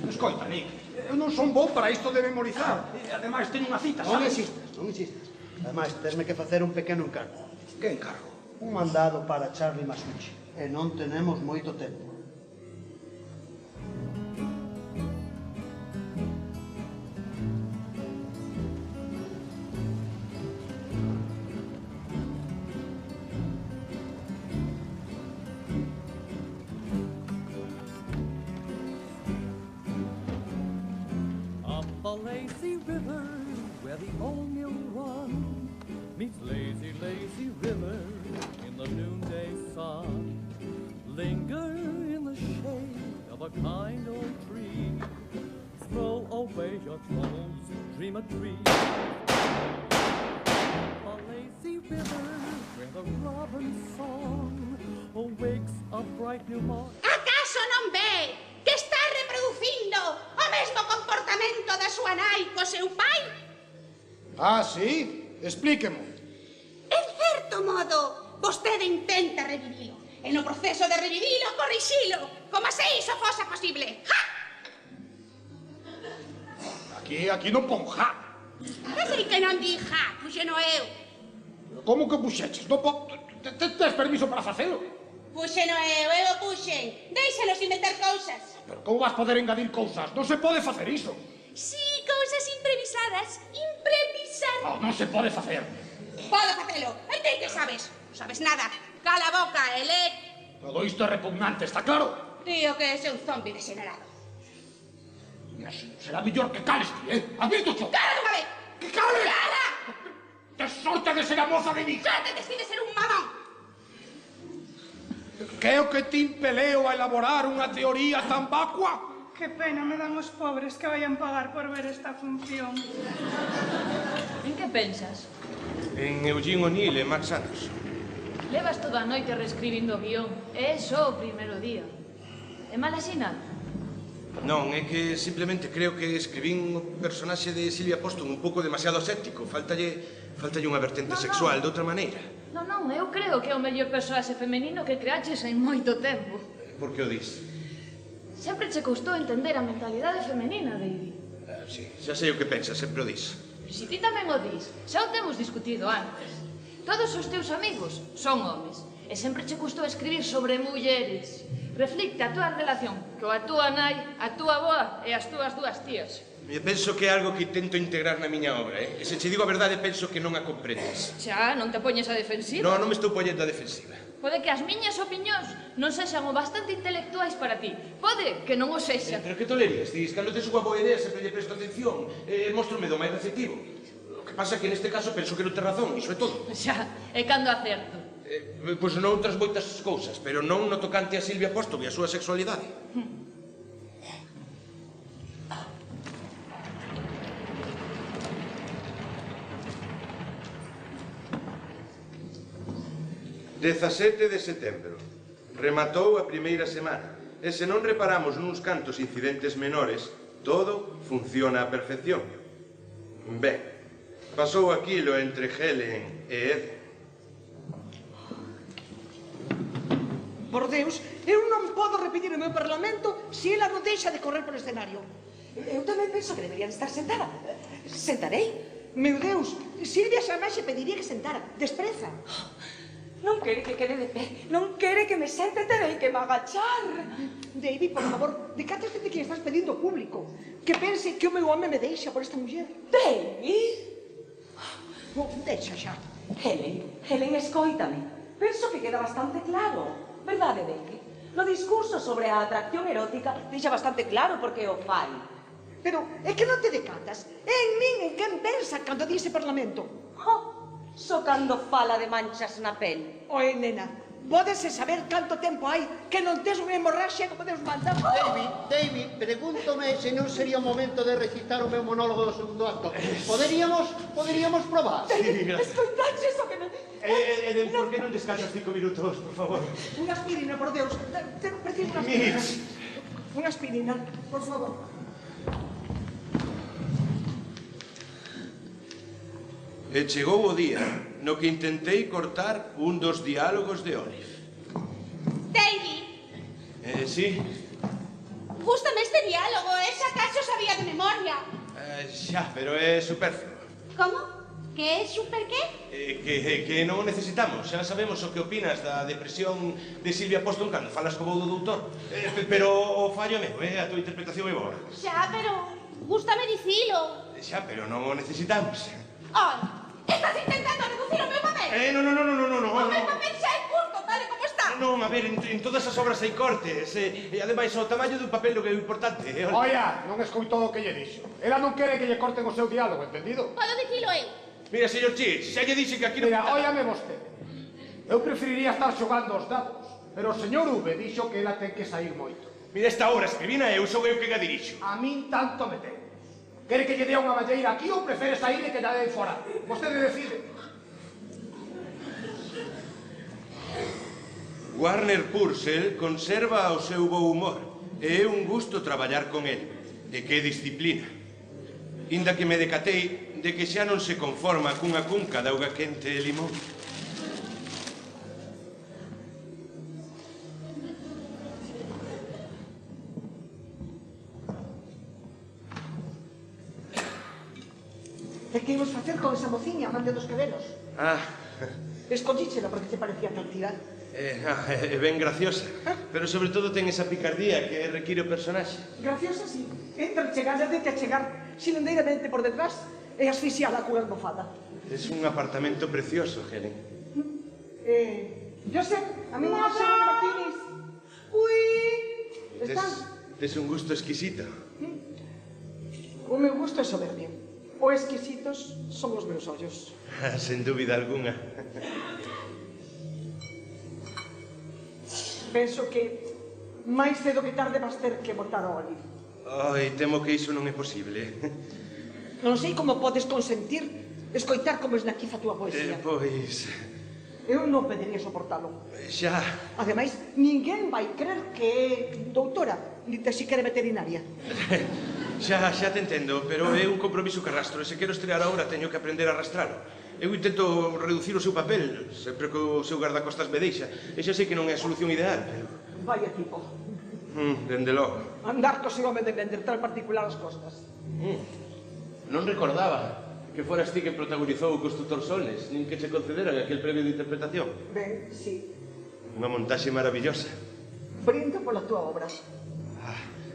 Escoita, Nick, eu non son bo para isto de memorizar. E, ademais, teño unha cita, Non sabes? insistas. Ademais, tesme que facer un pequeno encargo. Que encargo? Un mandado para Charlie Masucci. e non tenemos moito tempo. A lazy river where the old mill runs meets lazy, lazy river in the noonday sun. Linger in the shade of a kind old tree. Throw away your troubles, dream a dream. A lazy river where the robin's song awakes a bright new morn. Acaso non ve que está reproducindo o mesmo comportamento da súa nai co seu pai? Ah, sí? Explíquemo. En certo modo, vostede intenta revivilo. E no proceso de revivilo, corrixilo, como se iso fose posible. ¡Ja! Aquí non pon ja. Que sei que non di ja, puxeno eu. Como que puxeches? Non pon... Tes permiso para facelo? Puxeno eu o puxen. Déixanos inventar cousas. Pero como vas poder engadir cousas? Non se pode facer iso. Sí, cousas imprevisadas. Imprevisadas. Non se pode facer. Podo facelo. E ti que sabes? Non sabes nada. Cala a boca, ele... Todo isto é repugnante, está claro? Tío que é un zombi degenerado. Será mellor que cales ti, Advirto xo. Cala dunha vez. Que cale! Cala! Tes sorte de ser a moza de mi. Sorte de ser un mamón. Que é o que te impeleu a elaborar unha teoría tan vacua? Que pena me dan os pobres que vayan pagar por ver esta función. En que pensas? En Eugene O'Neill e Max Anderson. Levas toda a noite reescribindo o guión. É só o primeiro día. É mala sinal? Non, é que simplemente creo que escribín o personaxe de Silvia Poston un pouco demasiado aséptico. Faltalle unha vertente sexual de outra maneira. Non, eu creo que é o mellor personaxe femenino que creaches en moito tempo. Por que o dis? Sempre che custou entender a mentalidade femenina, David. Sí, xa sei o que pensas, sempre o dis. Si ti tamén o dis, xa o temos discutido antes. Todos os teus amigos son homes, e sempre che custou escribir sobre mulleres. Reflicte a túa relación coa túa nai, a túa avoa e as túas dúas tías. E penso que é algo que intento integrar na miña obra, E se che digo a verdade, penso que non a comprendes. Xa, non te poñes a defensiva? Non me estou poñendo a defensiva. Pode que as miñas opinións non sexan o bastante intelectuais para ti. Pode que non o sexa. Pero que tolerías? Dis, cando tes unha boa idea, sempre lle presto atención. Móstrome do máis receptivo. O que pasa é que neste caso penso que non tes razón, iso é todo. Xa, e cando acerto? Pois noutras moitas cousas, pero non no tocante a Silvia Poston e a súa sexualidade. 17 de setembro. Rematou a primeira semana. E se non reparamos nuns cantos incidentes menores, todo funciona a perfección. Ben, pasou aquilo entre Helen e Ed. Por Deus, eu non podo repetir o meu parlamento se ela non deixa de correr polo escenario. Eu tamén penso que deberían estar sentada. Sentarei. Meu Deus, Silvia xamais se pediría que sentara. Despreza. Non quere que quede de pé, non quere que me sente, terei que me agachar. David, por favor, decátese de que estás pedindo ao público. Que pense que o meu home me deixa por esta muller. David? Deixa xa. Helen, escoítame. Penso que queda bastante claro. Verdade, David? No discurso sobre a atracción erótica deixa bastante claro por que o fai. Pero é que non te decatas. É en min en quen pensa cando di ese parlamento. Só cando fala de manchas na pel. Oe, nena, pódese saber canto tempo hai que non tes unha hemorraxia como Deus manda? David, pregúntome se non sería o momento de recitar o meu monólogo do segundo acto. Poderíamos probar? Sí, gracias. Escoitaches o que me... Eden, por que non descansas 5 minutos, por favor? Unha aspirina, por Deus. Preciso unha aspirina. Unha aspirina, por favor. E chegou o día no que intentei cortar un dos diálogos de Olive. David, Sí? gústame este diálogo, esa acaso sabía de memoria. Xa, pero é superfluo. Como? Que é super que? Que non o necesitamos. Xa sabemos o que opinas da depresión de Silvia Poston cando falas co bo do doutor. Pero o fallo é meu, a tua interpretación é boa. Xa, pero gústame dicilo. Xa, pero non o necesitamos. Ai, estás intentando reducir o meu papel? No. O meu papel xa é curto, tal e como está. Non, a ver, en todas as obras hai cortes. E ademais, o tamaño do papel é o que é importante. Oia, non escoitou o que lle dixo. Ela non quere que lle corten o seu diálogo, entendido? Podo dicilo eu. Mira, señor Chis, xa lle dixen que aquí non... Mira, óiame vostede. Eu preferiría estar xogando os dados, pero o señor V dixo que ela ten que sair moito. Mira, esta obra escribina eu, son eu que a dirixo. A min tanto me ten. Quere que lle dea unha malleira aquí ou prefere sair e que lla dei fora? Vostede decide. Warner Purcell conserva o seu bo humor. E é un gusto traballar con el. E que disciplina. Inda que me decatei de que xa non se conforma cunha cunca de auga quente e limón. E que imos facer con esa mociña, amante dos cabelos? Escollíchela porque te parecía atractiva. É ben graciosa, pero sobre todo ten esa picardía que require o personaxe. Graciosa, sí. Entra chegada de que chegar silendeiramente por detrás e asfixiada cunha almofada. Es un apartamento precioso, Helen. Josep, a mí non son Martínez. Ui! Están? Tes un gusto exquisito. O meu gusto é soberbio. O exquisitos son os meus ollos. Sen dúbida alguna. Penso que máis cedo que tarde vas ter que botar o Olive. Ai, temo que iso non é posible. Non sei como podes consentir escoitar como esnaquiza a túa poesía. Pois... Eu non podería soportalo. Xa... Ademais, ninguén vai crer que é doutora, ni te siquiera veterinaria. Xa te entendo, pero é un compromiso que arrastro. E se quero estrear a obra, teño que aprender a arrastralo. Eu intento reducir o seu papel, sempre que o seu guardacostas me deixa. E xa sei que non é a solución ideal, pero... Vaya tipo. Dende logo. Andar co seu home de Neandertal particular as costas. Non recordaba que foras ti que protagonizou o Constructor Soles, nin que che concederan aquel premio de interpretación. Ben, sí. Unha montaxe maravillosa. Brindo pola túa obra.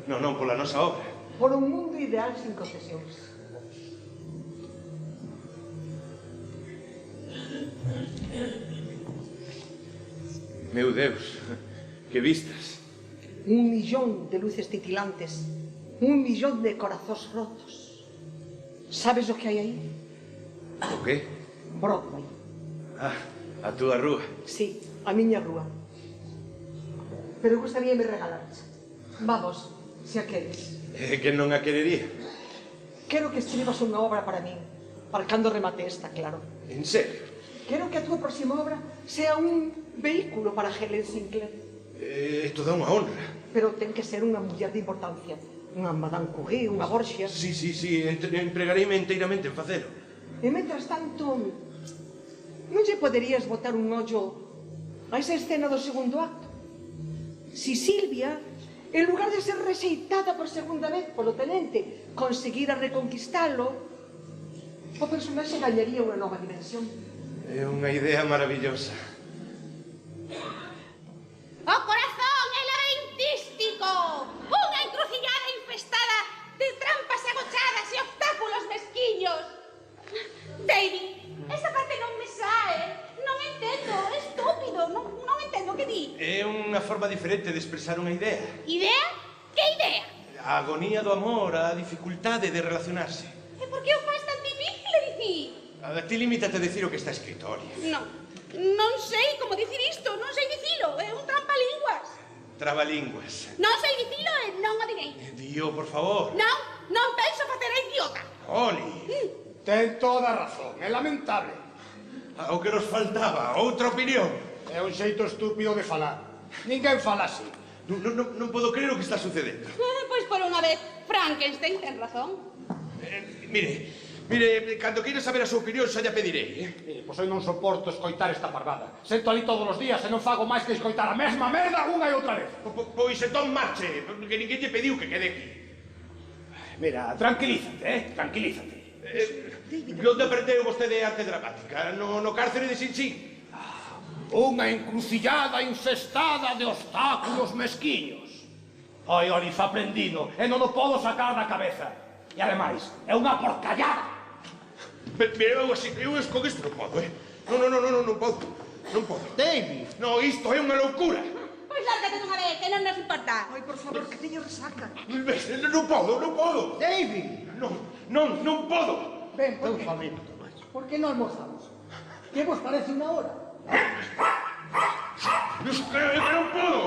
Non pola nosa obra. Por un mundo ideal sin concesións. Meu Deus, que vistas. 1.000.000 de luces titilantes. 1.000.000 de corazóns rotos. Sabes o que hai aí? O que? Broadway. A túa rúa. Sí, a miña rúa. Pero gustaría me regalarte. Vamos, se a queres. Que non a querería. Quero que escribas unha obra para min. Para cando remate esta, claro. En serio? Quero que a túa próxima obra sea un vehículo para Helen Sinclair. É toda unha honra. Pero ten que ser unha muller de importancia. Unha Madame Curie, unha Borgia. Sí, empregareime enteiramente en facelo. E mentras tanto, non lle poderías botar un ollo a esa escena do segundo acto? Si Silvia, en lugar de ser rexeitada por segunda vez polo tenente, conseguira reconquistalo, o personaxe gañaría unha nova dimensión. É unha idea maravillosa. O corazón é labentístico, unha encrucillada infestada de trampas agochadas e obstáculos mesquiños. David, esa parte non me sae. Non entendo, é estúpido, non entendo o que di. É unha forma diferente de expresar unha idea. Idea? Que idea? A agonía do amor, a dificultade de relacionarse. E por que o faz tan difícil de dicir? Ti limítate a decir o que está escrito, Olive. Non sei como dicir isto, non sei dicilo, é un trampalínguas. Trabalínguas. Non sei dicilo e non o direi. Dio, por favor. Non penso facer a idiota. Oli. Ten toda a razón, é lamentable. O que nos faltaba, outra opinión. É un xeito estúpido de falar. Ninguén fala así. Non podo creer o que está sucedendo. Pois por unha vez, Frankenstein ten razón. Mire, cando queira saber a súa opinión xa lla pedirei. Pois eu non soporto escoitar esta parvada. Sento ali todos os días e non fago máis que escoitar a mesma merda unha e outra vez. Pois entón marche, que ninguén lle pediu que quede aquí. Mira, tranquilízate, tranquilízate. Onde aprendeu vostede arte dramática? No cárcere de Sinchín? Unha encrucillada infestada de obstáculos mesquiños. Oi, Olive, aprendido, e non o podo sacar da cabeza. E ademais, é unha porcallada. Pero eu con isto non podo, non podo. Non podo. David! No, isto é unha loucura. Pois lárgate dunha vez, que non nos importa. Ai, por favor, que teño resaca. Non podo. David! Non podo. Ben, por que? Por que non almorzamos? Que vos parece unha hora? Que non podo.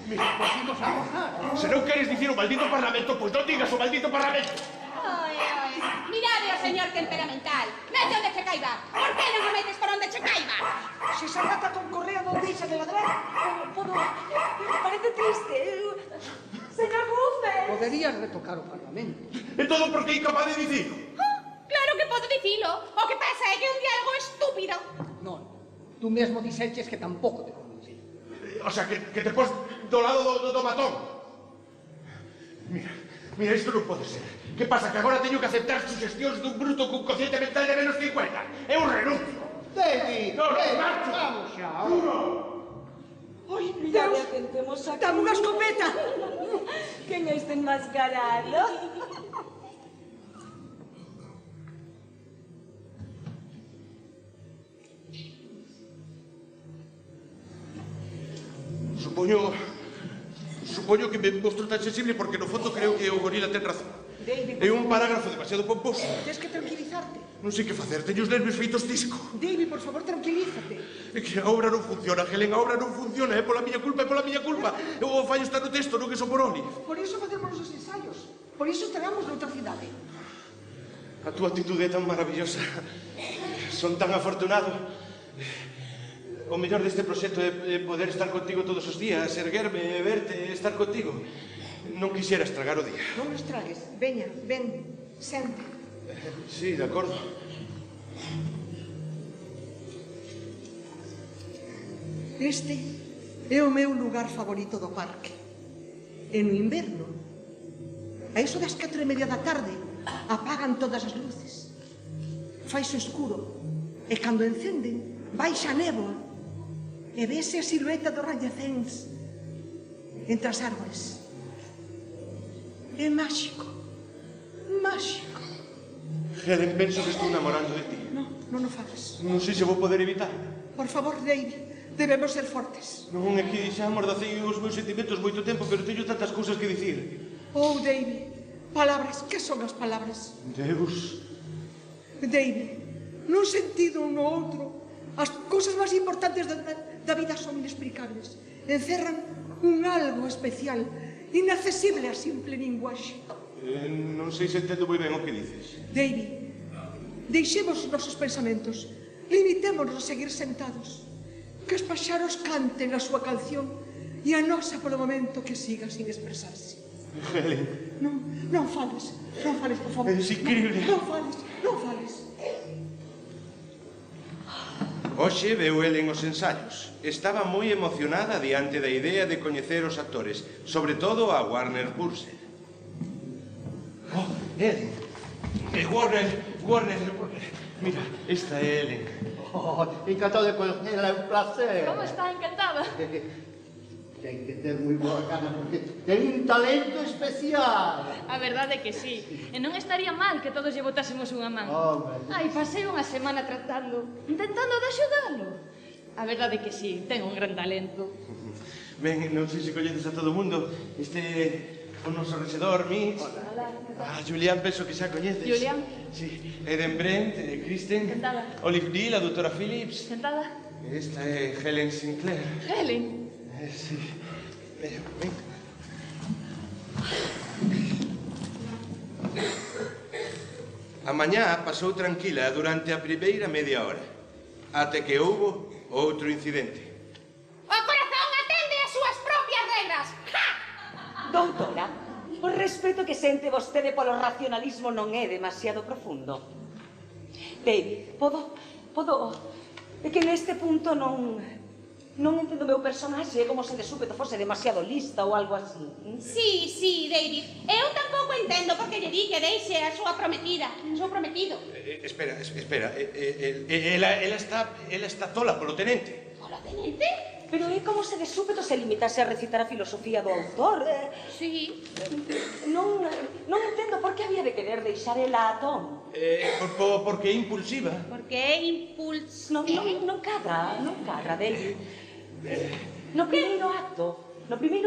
Mira, pues imos a almorzar. Se non queres dicir o maldito Parlamento, pois non digas o maldito Parlamento. Mirade ao señor temperamental. Mete onde che caiba. Por que non o metes por onde che caiba? Se esa rata con correa non deixa de ladrar, podo... Parece triste. Señor Ruffel. Poderías retocar o Parlamento. É todo porque é incapaz de dicilo. Claro que podo dicilo. O que pasa é que é un diálogo estúpido. Non. Tú mesmo dixeches que tampouco te convencí. O sea, que te pos do lado do matón. Mira, isto non pode ser. Que pasa, que agora teño que aceptar sugestións dun bruto con cociente mental de menos 50? Eu renuncio. David! Marcho! Vamos xa. Ai, Deus, tentemos aquí. Dame unha escopeta. Quen é este enmascarado? Supoño que me mostro tan sensible porque no fondo creo que o gorila ten razón. David, É un parágrafo demasiado pomposo. Tens que tranquilizarte. Non sei que facer, teño os nervios feitos disco. David, por favor, tranquilízate. É que a obra non funciona, Helen, a obra non funciona, é pola miña culpa, O fallo está no texto, non que son por Olive. Por iso facemos os ensaios. Por iso estaremos noutra cidade. A túa actitude é tan maravillosa. Son tan afortunado. O mellor deste proxecto é poder estar contigo todos os días, erguerme, verte, estar contigo. Non quixera estragar o día. Non o estragues. Veña, ven, sente. Sí, de acordo. Este é o meu lugar favorito do parque. E no inverno, a iso das 4:30 da tarde, apagan todas as luces. Faise escuro. E cando encenden, baixa a néboa. E vese a silueta dos rayacéns entre as árbores. É máxico. Máxico. Helen, penso que estou namorando de ti. Non o fagas. Non sei se vou poder evitar. Por favor, David, debemos ser fortes. Non é que xa amordacei os meus sentimentos moito tempo, pero teño tantas cousas que dicir. Oh, David, palabras, que son as palabras? Deus. David, nun sentido un no outro, as cousas máis importantes da vida son inexplicables. Encerran un algo especial, inaccesible a simple linguaxe. Non sei se entendo moi ben o que dices. David, deixemos os nosos pensamentos, limitémonos a seguir sentados, que os paxaros canten a súa canción e a nosa polo momento que siga sin expresarse. Helen. Non fales, por favor. É increíble. Non fales. Hoxe veu Helen os ensaios. Estaba moi emocionada diante da idea de coñecer os actores, sobre todo a Warner Purcell. Oh, Helen. Warner. Mira, esta é Helen. Oh, encantado de conocerla, é un placer. Como está? Encantada. Ten que ter moi boa gana, porque ten un talento especial. A verdade é que sí. E non estaría mal que todos lle botásemos unha man. Ai, pasei unha semana intentando de axudalo. A verdade é que sí, ten un gran talento. Ben, non sei se coñeces a todo o mundo. Este o noso rexedor, Mitch. A Julián, penso que xa coñeces. Julián? Sí. Eden Brent, Kristen. Encantada. Olive Neal, a doutora Phillips. Encantada. Esta é Helen Sinclair. Helen? Sí. Ven. A mañá pasou tranquila durante a primeira media hora, até que houbo outro incidente. O corazón atende as súas propias regras. Doutora, o respeto que sente vostede polo racionalismo non é demasiado profundo. David, podo... É que neste punto non Non entendo o meu personaxe, é como se de súpeto fose demasiado lista ou algo así. Sí, David. Eu tampouco entendo porque lle di que deixe a súa prometida, o seu prometido. Espera. Ela está tola polo tenente. Polo tenente? Pero é como se de súpeto se limitase a recitar a filosofía do autor. Sí. Non entendo por que había de querer deixar ela a Tom. Porque é impulsiva. Porque é Non cadra, David. No primeiro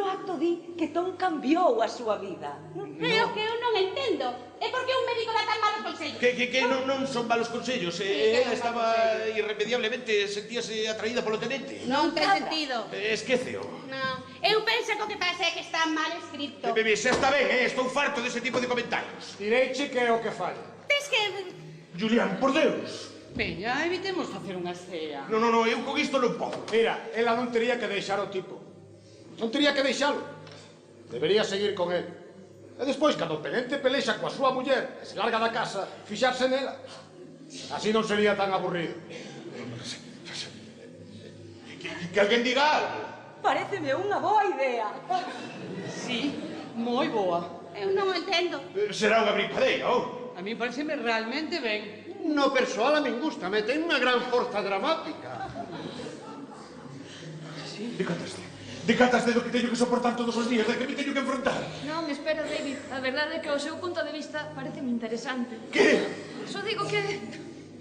acto di que Tom cambiou a súa vida. É o que eu non entendo. É porque un médico dá tan malos consellos. Que non son malos consellos. Ela estaba irremediablemente, sentíase atraída polo tenente. Non ten sentido. Esquéceo. Non. Eu penso que o que pasa é que está mal escrito. Xa está ben, estou farto dese tipo de comentarios. Direiche que é o que falla. Tes que... Julián, por Deus. Veña, evitemos facer unha cea. Non, eu con isto non podo. Mira, ela non tería que deixar o tipo. Non tería que deixalo. Debería seguir con él. E despois, cando o tenente pelexa coa súa muller e se larga da casa, fixarse nela. Así non sería tan aburrido. Que alguén diga algo. Paréceme unha boa idea. Sí, moi boa. Eu non entendo. Será unha brincadeira, ou? A mí pareceme realmente ben. No persoal a min gusta, me ten unha gran forza dramática. Decataste do que teño que soportar todos os días, de que me teño que enfrentar. Non, espera, David. A verdade é que o seu punto de vista pareceme interesante. Que? Só digo que...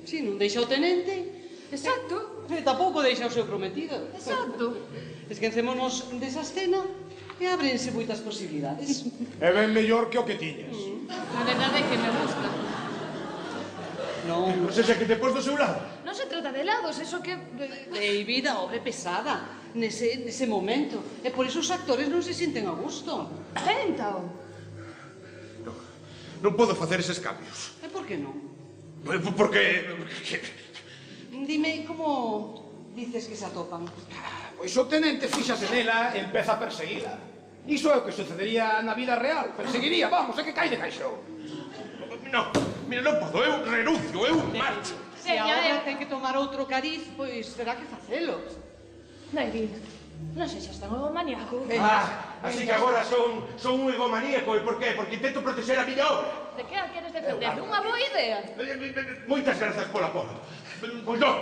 Si, non deixa o tenente. Exacto. E tampouco deixa o seu prometido. Exacto. Esquecémonos desa escena e ábrense moitas posibilidades. É ben mellor que o que tiñas. A verdade é que me gusta. Non. O sea, que te pos do seu lado. Non se trata de lados, eso que... David, a obra pesada nese momento. E por iso os actores non se sienten a gusto. Entao. Non podo facer eses cambios. E por que non? Porque... Dime, como dices que se atopan? Pois o tenente fíxase nela e empeza a perseguila. Iso é o que sucedería na vida real. Perseguiría, vamos, é que cai de caixón. Non, mira, non podo, eu renuncio, eu marcho. Se a obra ten que tomar outro cariz, pois terá que facelo. David, non sexas tan egomaníaco. Así que agora son un egomaníaco, e por qué? Porque intento proteger a miña obra. De que a queres defender? Unha boa idea. Moitas grazas pola apoio. Pois non.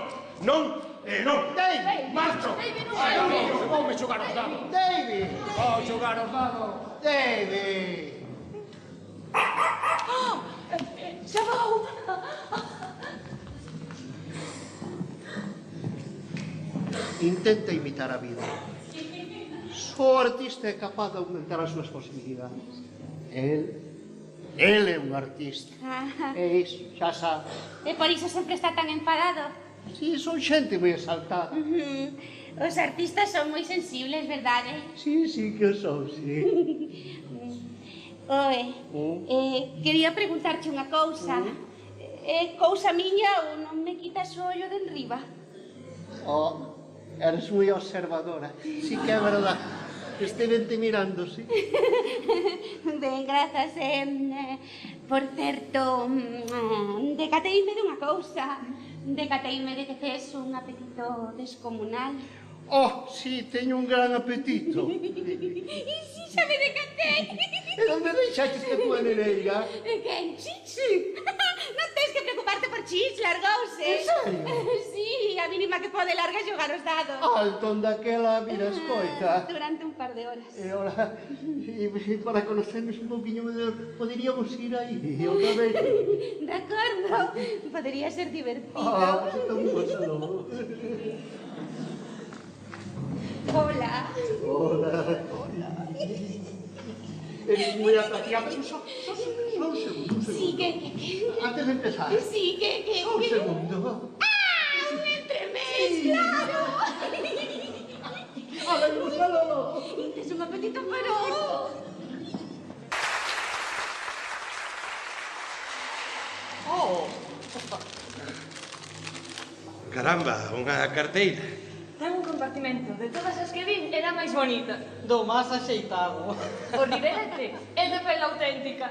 David! Marcho! David, non Ai, sei. amigo, voume xogar os dados. David! Vou xogar os dados. David! Xa vou. Intenta imitar a vida. Só o artista é capaz de aumentar as súas posibilidades. Ele é un artista. É iso, xa sabe. E por iso sempre está tan enfadado. Si, son xente moi exaltada. Os artistas son moi sensibles, verdade? Si, que o son, si. Oe, quería preguntarche unha cousa. É cousa miña ou non me quitas o ollo de enriba? Oh, eres moi observadora. Si que é verdad. Estevente mirando, si. Ben, grazas. Por certo, decateime dunha cousa. Decateime de que tes un apetito descomunal. Oh, si, teño un gran apetito. E si, xa me decatei. E onde deixaches que túa nereiga? Quen, Chichi? Non tens que preocuparte por Chichi, largouse. En serio? Si, a mínima que pode larga xogar os dados. Alto, daquela, mira, escoita. Durante un par de horas. E ora, para conocernos un poquinho mellor, poderíamos ir aí, outra vez. De acordo, podería ser divertido. Pues estamos pasando. Hola. Eres moi atractiva, pero só un segundo. Sí, que... Antes de empezar. Sí, que... Un segundo. ¡Ah! ¡Un entremés, claro! ¡A ver, úsalo! Tes un apetito feroz. Oh! Caramba, unha carteira. Ten un compartimento. De todas as que vi, era a máis bonita. Do máis axeitado. O nivelete é de pel auténtica.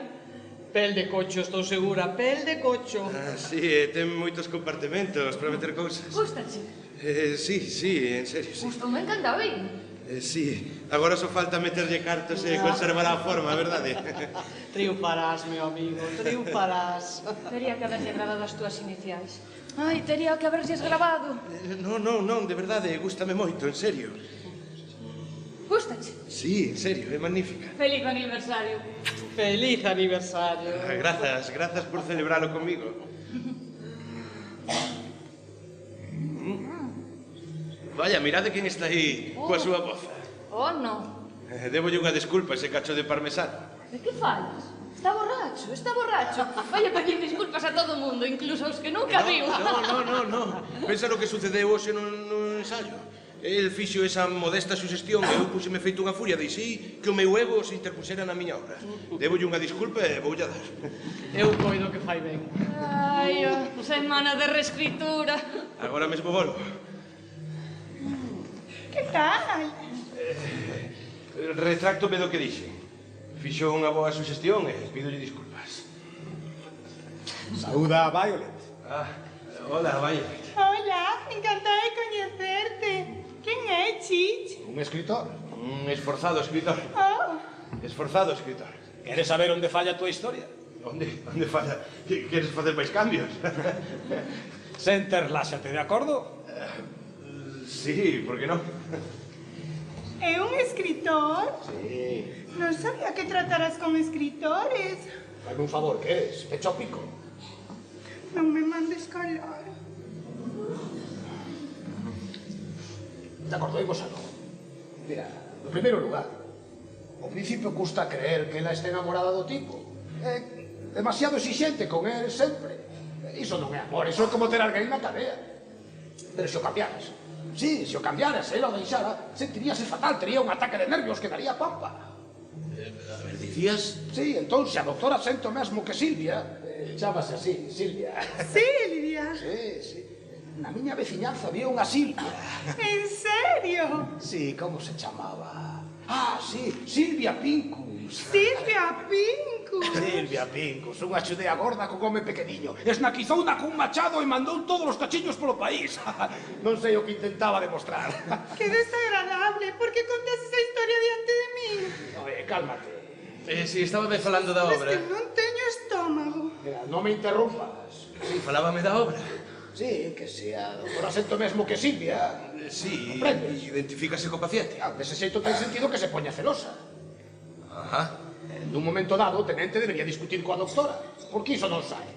Pel de cocho, estou segura. Pel de cocho. Sí, ten moitos compartimentos para meter cousas. Gústache? Sí, en serio, sí. Gustoume encantado, ben. Sí, agora só falta meterlle cartas e conservar a forma, verdade? Triunfarás, meu amigo, triunfarás. Tería que haberlle grabado as túas iniciais. Ai, tería que haberlles grabado. Non, de verdade, gústame moito, en serio. Gustache? Sí, en serio, é magnífica. Feliz aniversario. Feliz aniversario. Grazas por celebralo comigo. Vaya, mirade quen está aí coa súa voza. Oh, no. Debolle unha desculpa ese cacho de parmesano. De que falas? Está borracho, está borracho. Vai a pedir disculpas a todo o mundo, incluso aos que nunca viu. No. Pensa no que sucedeu hoxe no ensayo. El fixo esa modesta suxestión e eu puxeme feito unha furia. Deixei que o meu ego se interpuxera na miña obra. Debolle unha disculpa e voulle a dar. Eu coido que fai ben. Ai, semana de reescritura. Agora mesmo volvo. Que tal? Retráctome do que dixen. Fixo unha boa suxestión e pídolle disculpas. Saúda a Violet. Hola, Violet. Hola, encantada de coñecerte. Quen é, Chich? Un escritor. Un esforzado escritor. Oh. Esforzado escritor. Queres saber onde falla a tua historia? Onde falla? Queres facer máis cambios? Sen terláxate, de acordo? Sí, por que non? É un escritor? Sí. Non sabía que trataras con escritores. Fai un favor, que eres? Pecho pico. Non me mandes calar. De acordo, imos algo. Mira, no primeiro lugar, ao principio custa creer que ela este enamorada do tipo. É demasiado exixente con él sempre. Iso non é amor, iso é como ter alguén na cadea. Pero se o cambiaras, se o cambiaras, ela o deixara, sentiríase fatal, tería un ataque de nervios que daría pampa. A ver, dicías? Sí, entón, se a doutora sento mesmo que Silvia, chámase así, Silvia. Silvia? Sí. Na miña veciñanza había unha Silvia. En serio? Sí, como se chamaba? Sí, Silvia Pincus. Silvia Pincus? Silvia Pincus, unha chudea gorda con home pequeniño. Esnaquizouna cun machado e mandou todos os cachiños polo país. Non sei o que intentaba demostrar. Que desagradable, por que contas esa historia diante de mí? Cálmate. Si, estaba falando da obra. Es que non teño estómago. Mira, non me interrumpas. Si, falábame da obra. Sí, que sea doutora sento mesmo que Silvia. Sí, identifícase co paciente. Dese xeito ten sentido que se poña celosa. Nun momento dado, o tenente debería discutir coa doctora. Por que iso non sai?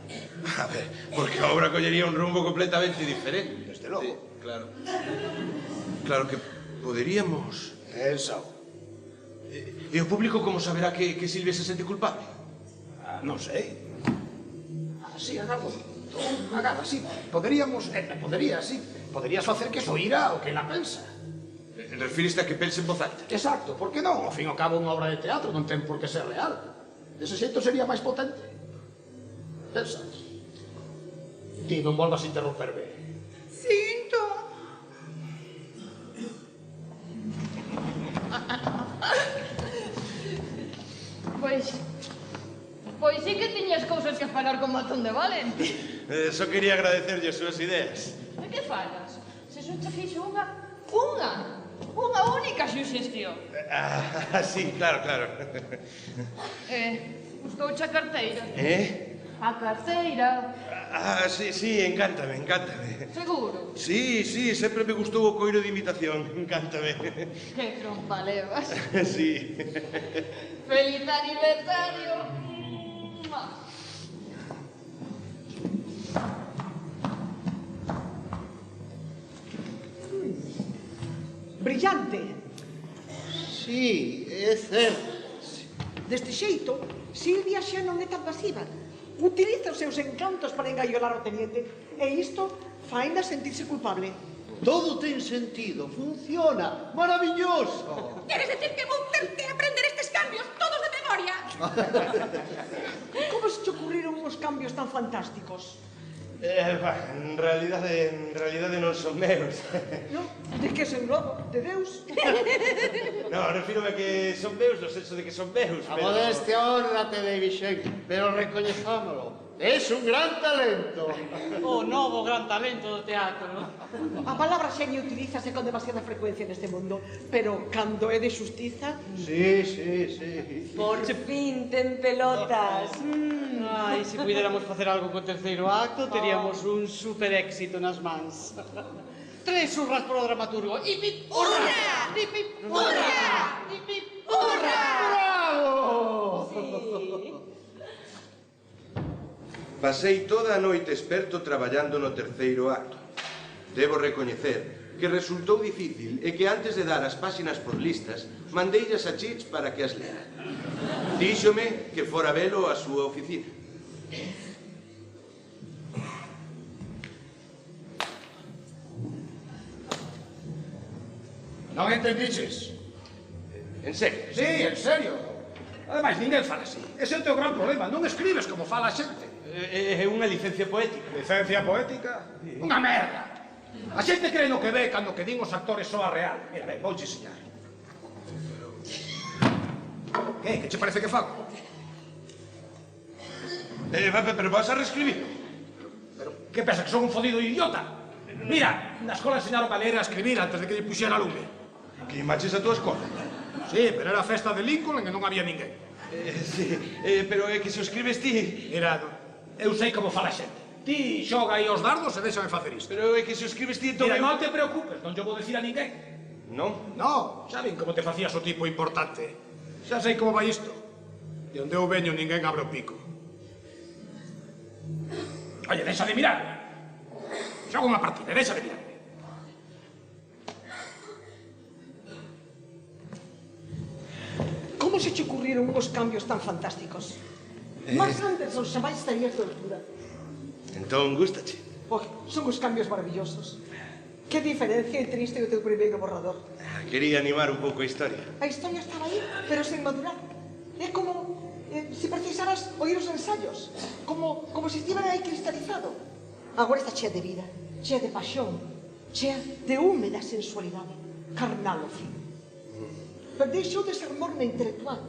A ver, porque a obra collería un rumbo completamente diferente. Desde logo. Claro. Claro que poderíamos... Eso. E o público como saberá que Silvia se sente culpable? Non sei. Sí, agado. Agada, sí. Poderíamos... Poderías facer que eso ira o que ela pensa. Refiriste a que pense en voz alta? Exacto, por que non? Ao fin e ao cabo unha obra de teatro non ten por que ser real. Dese xeito sería máis potente. Pensa. Ti non volvas a interromperme. Sinto. Pois sí que tiñas cousas que falar con Matón de Valente. Só quería agradecerlle as súas ideas. De que falas? Se son che fixo unha única suxestión. Sí, claro. Gustouche a carteira? A carteira. Sí, encántame. Seguro? Sí, sempre me gustou o coiro de imitación, encántame. Que trompa levas. Sí. Feliz aniversario. Brillante. Sí, é certo. Deste xeito, Silvia xa non é tan pasiva. Utiliza os seus encantos para engaiolar o teniente. E isto faina sentirse culpable. Todo ten sentido, funciona, maravilloso. Queres decir que vou ter que aprender estes cambios todos de memoria? Como se te ocurriron uns cambios tan fantásticos? En realidade non son meus. Non? De que se englobo? De Deus? Non, refírome a que son meus no senso de que son meus, A pero... modestia honrate de Vixen, pero recoñezámolo. Es un gran talento. O novo gran talento do teatro. A palabra xenio utilízase con demasiada frecuencia neste mundo, pero cando é de xustiza... Sí, sí, sí. Por fin ten pelotas. Ai, se puidéramos facer algo co terceiro acto, teríamos un super éxito nas mans. 3 urras pro dramaturgo. Hip, hip, hurra! Hip, hip, hurra! Hip, hip, hurra! ¡Bravo! Pasei toda a noite experto traballando no terceiro acto. Debo recoñecer que resultou difícil e que antes de dar as páxinas por listas, mandeillas a Chich para que as lera. Díxome que fora velo á súa oficina. Non entendiches? En serio? Sí, en serio. Ademais, ninguén fala así. Ese é o teu gran problema. Non escribes como fala a xente. É unha licencia poética. Licencia poética? Unha merda. A xente cree no que ve cando que din os actores soa real. Mira, ben, vouche enseñar. Que che parece que fago? Pero vas a reescribir? Pero que pensa, que son un fodido idiota? Mira, na escola enseñaron a ler e a escribir antes de que lle puxera lume. Que imaches a túa escola? Sí, pero era a festa de Lincoln e non había ninguén. Sí, pero é que se o escribes ti... Mira, eu sei como fala a xente. Ti xoga aí os dardos e déxame facer isto. Pero é que se o escribes ti... Mira, non te preocupes, non yo vou decir a ninguén. Non? Non, xa vin como te facías o tipo importante. Xa sei como vai isto. E onde eu veño ninguén abre o pico. Oye, deixa de mirar. Xoga unha partida, deixa de mirar. Como se che ocurriron uns cambios tan fantásticos? Max Anderson xa vai estaría a tua altura. Entón, gústache? Oh, son os cambios maravillosos. Que diferencia entre isto e o teu primeiro borrador? Quería animar un pouco a historia. A historia estaba aí, pero sen madurar. É como se precisaras oír os ensaios. Como se estivera aí cristalizado. Agora está chea de vida, chea de pasión, chea de húmeda sensualidade, carnal ao fin. Pero deixou de ser morna intelectual.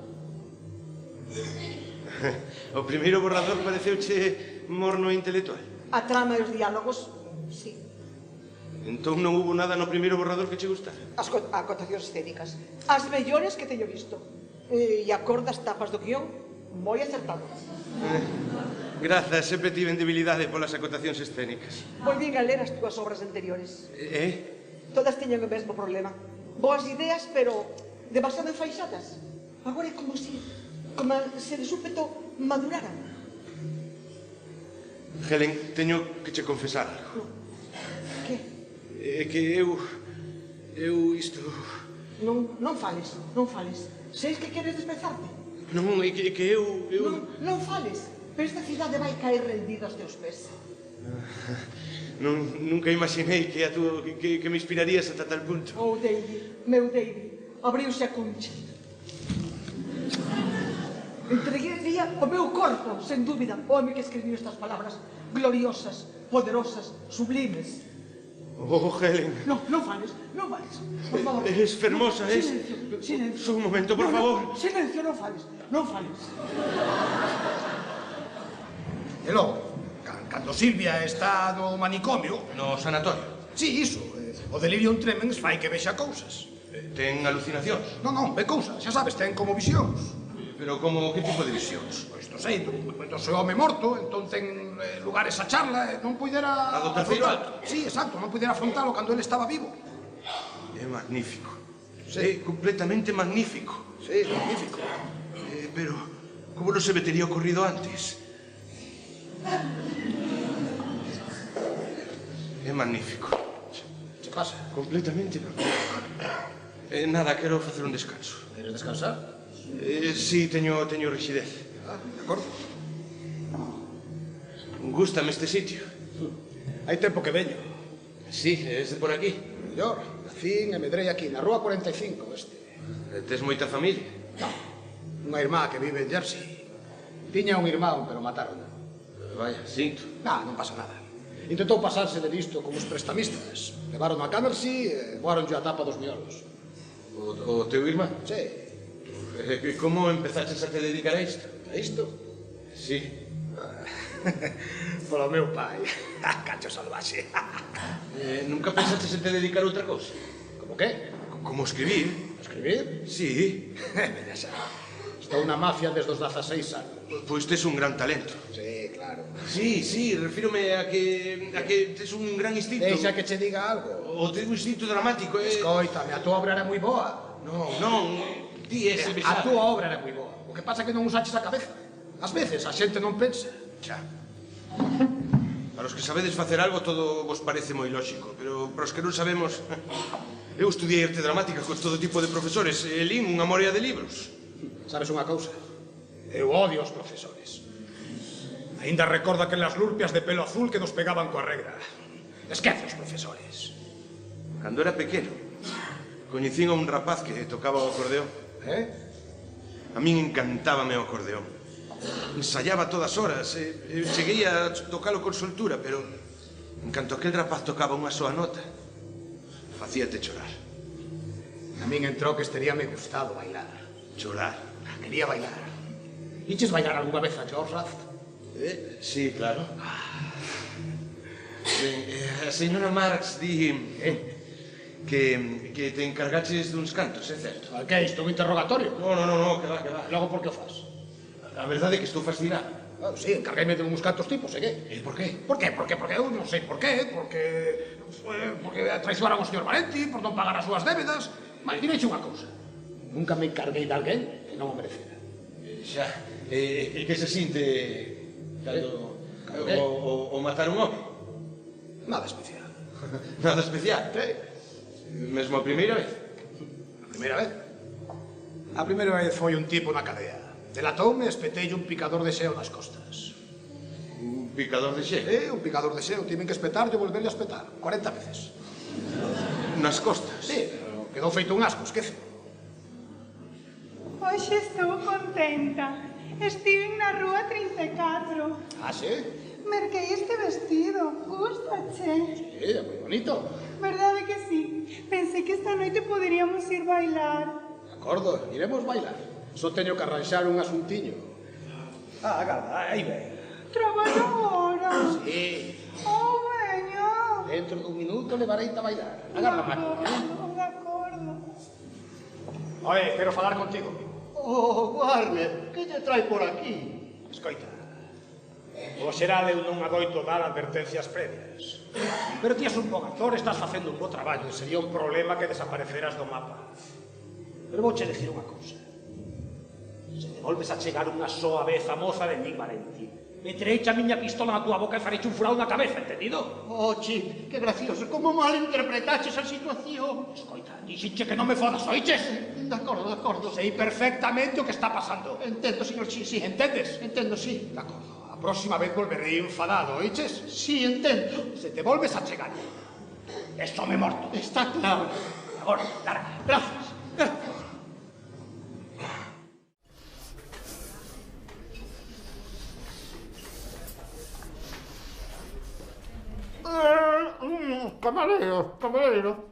O primeiro borrador pareceuche morno intelectual? A trama e os diálogos, sí. Entón non hubo nada no primeiro borrador que che gustara? As acotacións escénicas, as mellores que teño visto. E a cor das tapas do guión, moi acertado. Grazas, sempre tiven debilidade polas acotacións escénicas. Volvín a ler as túas obras anteriores. Todas tiñan o mesmo problema. Boas ideas, pero demasiado enfaixadas. Agora é como se de súpeto maduraran. Helen, teño que che confesar algo. Que? É que eu isto... Non fales, non fales. Seis que queres desprezarte? Non, é que eu... Non fales, pero esta cidade vai caer rendida aos teus pés. Nunca imaginei que me inspirarías ata tal punto. Oh, David, meu David, abriuse a concha. Entreguería o meu corpo, sen dúbida, o home que escribiu estas palabras gloriosas, poderosas, sublimes. Oh, Helen. Non fales, por favor. Es fermosa, es... Silencio. Un momento, por favor. Silencio, non fales. E logo, cando Silvia está no manicomio... No sanatorio? Sí, iso. O delirium tremens fai que vexa cousas. Ten alucinacións? Non, ve cousas, xa sabes, ten como visións. Pero como, que tipo de visións? Pois non sei, do seu home morto, entón ten lugares a charla, non puidera... A do terceiro acto? Sí, exacto, non puidera afrontalo cando ele estaba vivo. É magnífico. Sí. É completamente magnífico. Sí, magnífico. Pero, como non se me tería ocurrido antes? É magnífico. Se pasa? Completamente magnífico. Nada, quero facer un descanso. Queres descansar? Sí, teño rixidez. De acordo. Gústame este sitio. Hai tempo que veño. Sí, es de por aquí. Mellor, nacín e medrei aquí, na rúa 45, Tes moita familia? Non, unha irmá que vive en Jersey. Tiña un irmán, pero mataron. Vaya, sinto. Non pasa nada. Intentou pasarse de listo como os prestamistas. Levaron a Cammersey e voaronlle a tapa dos miolos. O teu irmán? Sí. Como empezaches a te dedicar a isto? A isto? Sí. Polo meu pai. Cacho salvaxe. Nunca pensaste en te dedicar a outra cousa? Como que? Como escribir. Escribir? Sí. Veña xa. Estou na mafia desde os 16 anos. Pois tes un gran talento. Sí, claro. Sí, refírome a que tes un gran instinto. Deixa que che diga algo. O teu instinto dramático, Escoítame, a tua obra era moi boa. Non, ti és el A tua obra era moi boa. O que pasa é que non usaches a cabeza. Ás veces a xente non pensa. Xa. Para os que sabedes facer algo todo vos parece moi lóxico, pero para os que non sabemos... Eu estudiei arte dramática con todo tipo de profesores e lín unha morea de libros. Sabes unha cousa? Eu odio os profesores. Ainda recordo aquelas lurpias de pelo azul que nos pegaban coa regra. Esquece os profesores. Cando era pequeno, coñecín a un rapaz que tocaba o acordeón. A min encantábame o acordeón. Ensaiaba todas horas, cheguei a tocalo con soltura, pero en canto aquel rapaz tocaba unha soa nota, facíate chorar. A min entrou que estaríame gustado bailar. Chorar? Quería bailar. Iches bailar algunha vez a George Raft? Sí, claro. A señora Marx di que te encargaches duns cantos, é certo? Que é isto, un interrogatorio? No, que va. Logo por que o faz? A verdade é que estou fascinado. Sí, encargueime de uns cantos tipos, e que? Por qué? Porque eu non sei por qué, porque traicionaron o señor Valenti, por non pagar as súas débedas. Mas direixe unha cousa. Nunca me encarguei de alguén que non o merecera. Xa, e que se sinte cando o matar un home? Nada especial. Nada especial? Sí. Mesmo a primeira vez? A primeira vez? A primeira vez foi un tipo na cadea. Delatoume e espeteille un picador de xeo nas costas. Un picador de xeo? Un picador de xeo. Tiven que espetarlle e volverlle a espetar. 40 veces. Nas costas? Sí, pero quedou feito un asco, esquece. Hoxe estou contenta. Estiven na rúa 34. Ah, sí? Merquei este vestido. Gústache? Sí, é moi bonito. Verdade que sí? Pensei que esta noite poderíamos ir bailar. De acordo, iremos bailar. Só teño que arranxar un asuntiño. Agarda, aí ven. Traballo agora? Sí. Oh, veña. Dentro dun minuto levareite a bailar. Agarda, máquina. De acordo. Oye, quero falar contigo. Oh, Warner, que te trae por aquí? Escoita. O xeral eu non adoito dar advertencias previas. Pero ti és un bon actor, estás facendo un bo traballo e sería un problema que desapareceras do mapa. Pero vouche decir unha cousa. Se te volves a chegar unha soa vez a moza de Nick Valenti, metereiche a miña pistola na túa boca e fareiche un furado na cabeza, entendido? Oh, Chip, que gracioso, como mal interpretaches a situación. Escoita, dixiche que non me fodas, oiches? De acordo. Sei perfectamente o que está pasando. Entendo, señor Chip, sí. Entendes? Entendo, sí. De acordo. A próxima vez volverei enfadado, oiches? Sí, entendo. Se te volves a chegar, esto me morto. Está claro. Agora, larga. Gracias. Camarero.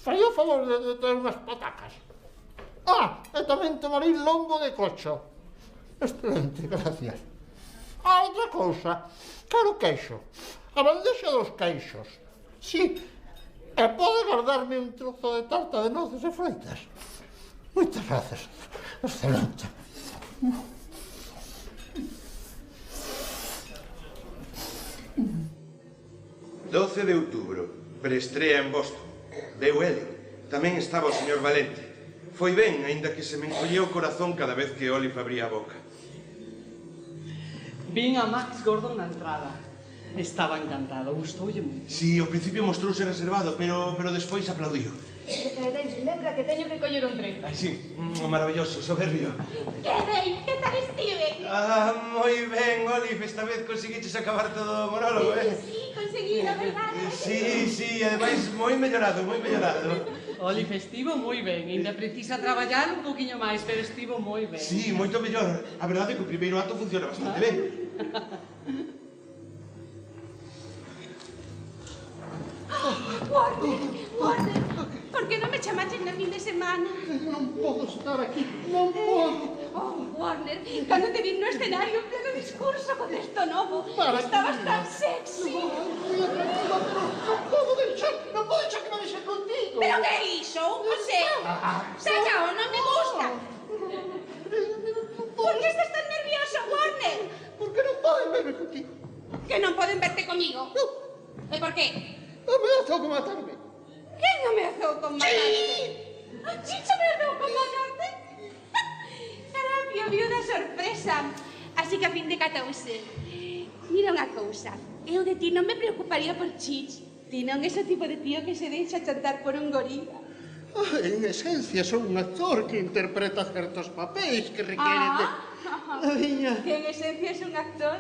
Faría o favor de ter unhas patacas. E tamén tomarei lombo de cocho. Excelente, gracias. Outra cousa. Quero queixo. A bandexa dos queixos. Sí. E pode guardarme un trozo de tarta de noces e freitas. Moitas gracias. Excelente. 12 de outubro, preestrea en Boston. Veu ele. Tamén estaba o señor Valenti. Foi ben, aínda que se me encolleu o corazón cada vez que Olive abría a boca. Vin a Max Gordon na entrada. Estaba encantado, gustoulle moito. Si, ao principio mostrouse reservado, pero despois aplaudiu. Lembra que teño que coller un tren. Ai, sí, maravilloso, soberbio. Que ben, que tal estive? Moi ben, Olive, esta vez conseguiches acabar todo o monólogo, Sí, conseguí, a verdade. Sí, ademais, moi mellorado. Olive, estivo moi ben. Ainda precisa traballar un poquinho máis, pero estivo moi ben. Sí, moito mellor. A verdade é que o primeiro acto funciona bastante ben. Warner, por que non me chamaches na fin de semana? Non podo estar aquí, non podo. Oh, Warner, cando te vi no escenario en pleno discurso con esto novo, estabas tan sexy. Non podo deixar que me deixe contigo. Pero que iso? José, sácao, non me gusta. Por que estás tan nervioso, Warner? Porque non poden verme contigo. Que non poden verte comigo? E por qué? Ameazou con matarme. Quen ameazou con matarte? A Chicha ameazou con matarte? Era a viuda sorpresa. Así que a fin de catouse. Mira unha cousa. Eu de ti non me preocuparía por Chich. Ti non é o tipo de tío que se deixa chantar por un gorila. En esencia, son un actor que interpreta certos papéis que requeren de... Que en esencia es un actor?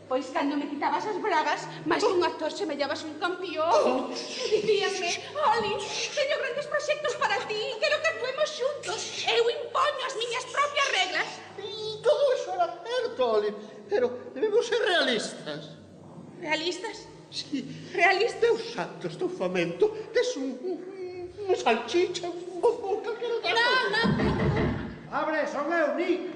Pois cando me quitabas as bragas, máis que un actor semellabas un campeón. Dicíanme, Oli, teño grandes proxectos para ti, quero que actuemos xuntos. Eu impoño as miñas propias reglas. E todo iso era certo, Oli, pero debemos ser realistas. Realistas? Sí. Realistas? Deus santo, estou famento. Tes unha salchicha, un bombón, calquera outra cosa. Non. Abre, son eu, Nick.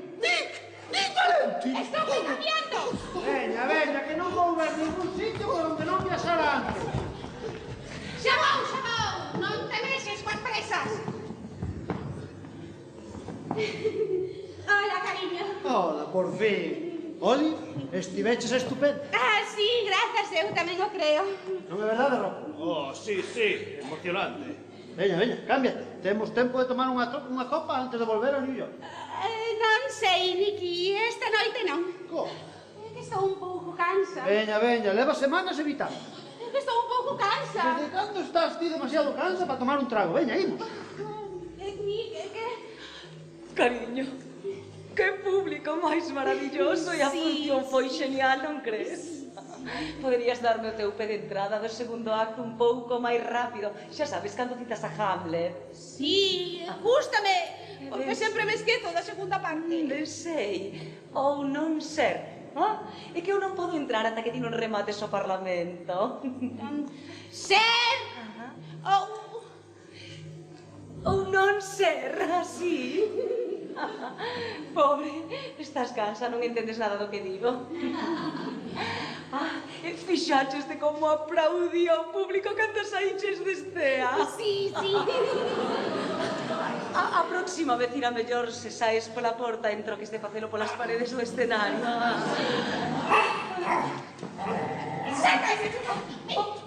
Nick Valenti. Estou cambiando. Veña, que non vou ver ningún sitio onde non viaxara antes. Xa vou, non te mexes coas presas. Hola, cariño. Hola, por fin. Oli, estiveches estupendo. Sí, grazas, eu tamén o creo. Non é verdade, Rob? Oh, sí, emocionante. Veña, cámbiate. Temos tempo de tomar unha copa antes de volver a New York. Non sei, Nicky, esta noite non. Como? É que estou un pouco cansa. Veña, leva semanas evitando. É que estou un pouco cansa. Desde cando estás ti demasiado cansa para tomar un trago? Veña, imos. Nick, é que... Cariño, que público máis maravilloso e a función foi genial, non crees? Poderías darme o teu pé de entrada do segundo acto un pouco máis rápido. Xa sabes, cando citas a Hamlet. Sí, gústame, porque sempre me esquezo da segunda parte. Sei, ou non ser. É que eu non podo entrar ata que ti non remates o Parlamento. Ser ou non ser, así. Pobre, estás cansa, non entendes nada do que digo. Fixaches de como aplaudía o público cando saíches de estea. Sí. A próxima vez irá mellor se saes pola porta entro que este facelo polas paredes do escenario. Saca ese chucho!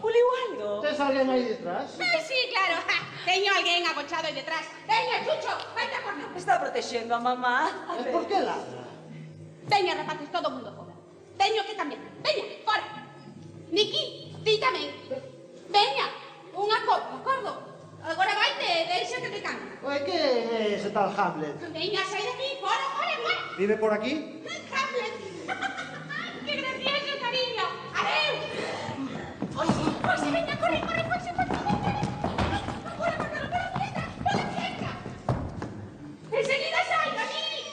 Puliu algo? Tes alguén aí detrás? Sí, claro. Teño alguén agochado aí detrás. Veña, Chucho, vaite a por non. Está protexendo a mamá. Por que ladra? Veña, rapaces, todo o mundo fora. Teño que cambiar. Veña, fora. Niki, ti tamén. Veña, unha copa, acordo? Agora vaite, deixa que te cambie. Oi, que é ese tal Hamlet? Veña, sai de aquí, fora. Vive por aquí? Hamlet. Que gracioso, cariño. Adeus. Oxe, veña, corre, Foxe. Enseguida salgo, Nini.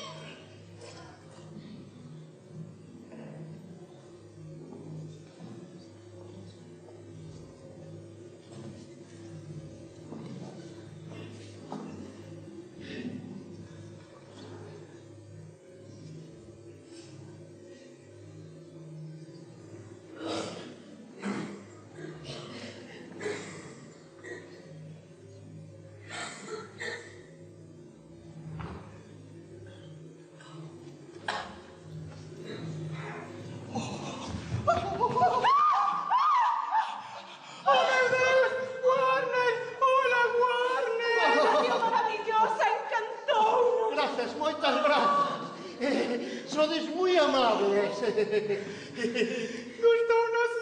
Sodes moi amables. Gustounos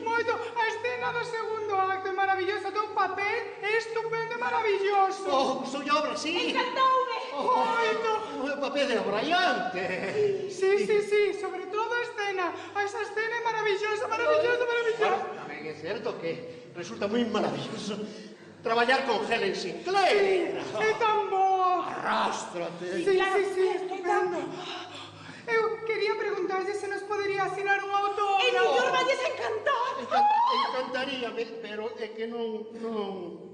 moito. A escena do segundo acto é maravillosa, do papel é estupendo e maravilloso. Oh, soy obra, sí. Encantoume. Moito. O papel é obrallante. Sí, sobre todo a escena. Esa escena é maravillosa. Bueno, tamén é certo que resulta moi maravilloso traballar con Helen Sinclair. É tan boa. Arrástrate. Sí, estupendo. Eu quería preguntarlle se nos podería asinar un autógrafo. En New York valles a encantar. Encantaríame, pero é que non...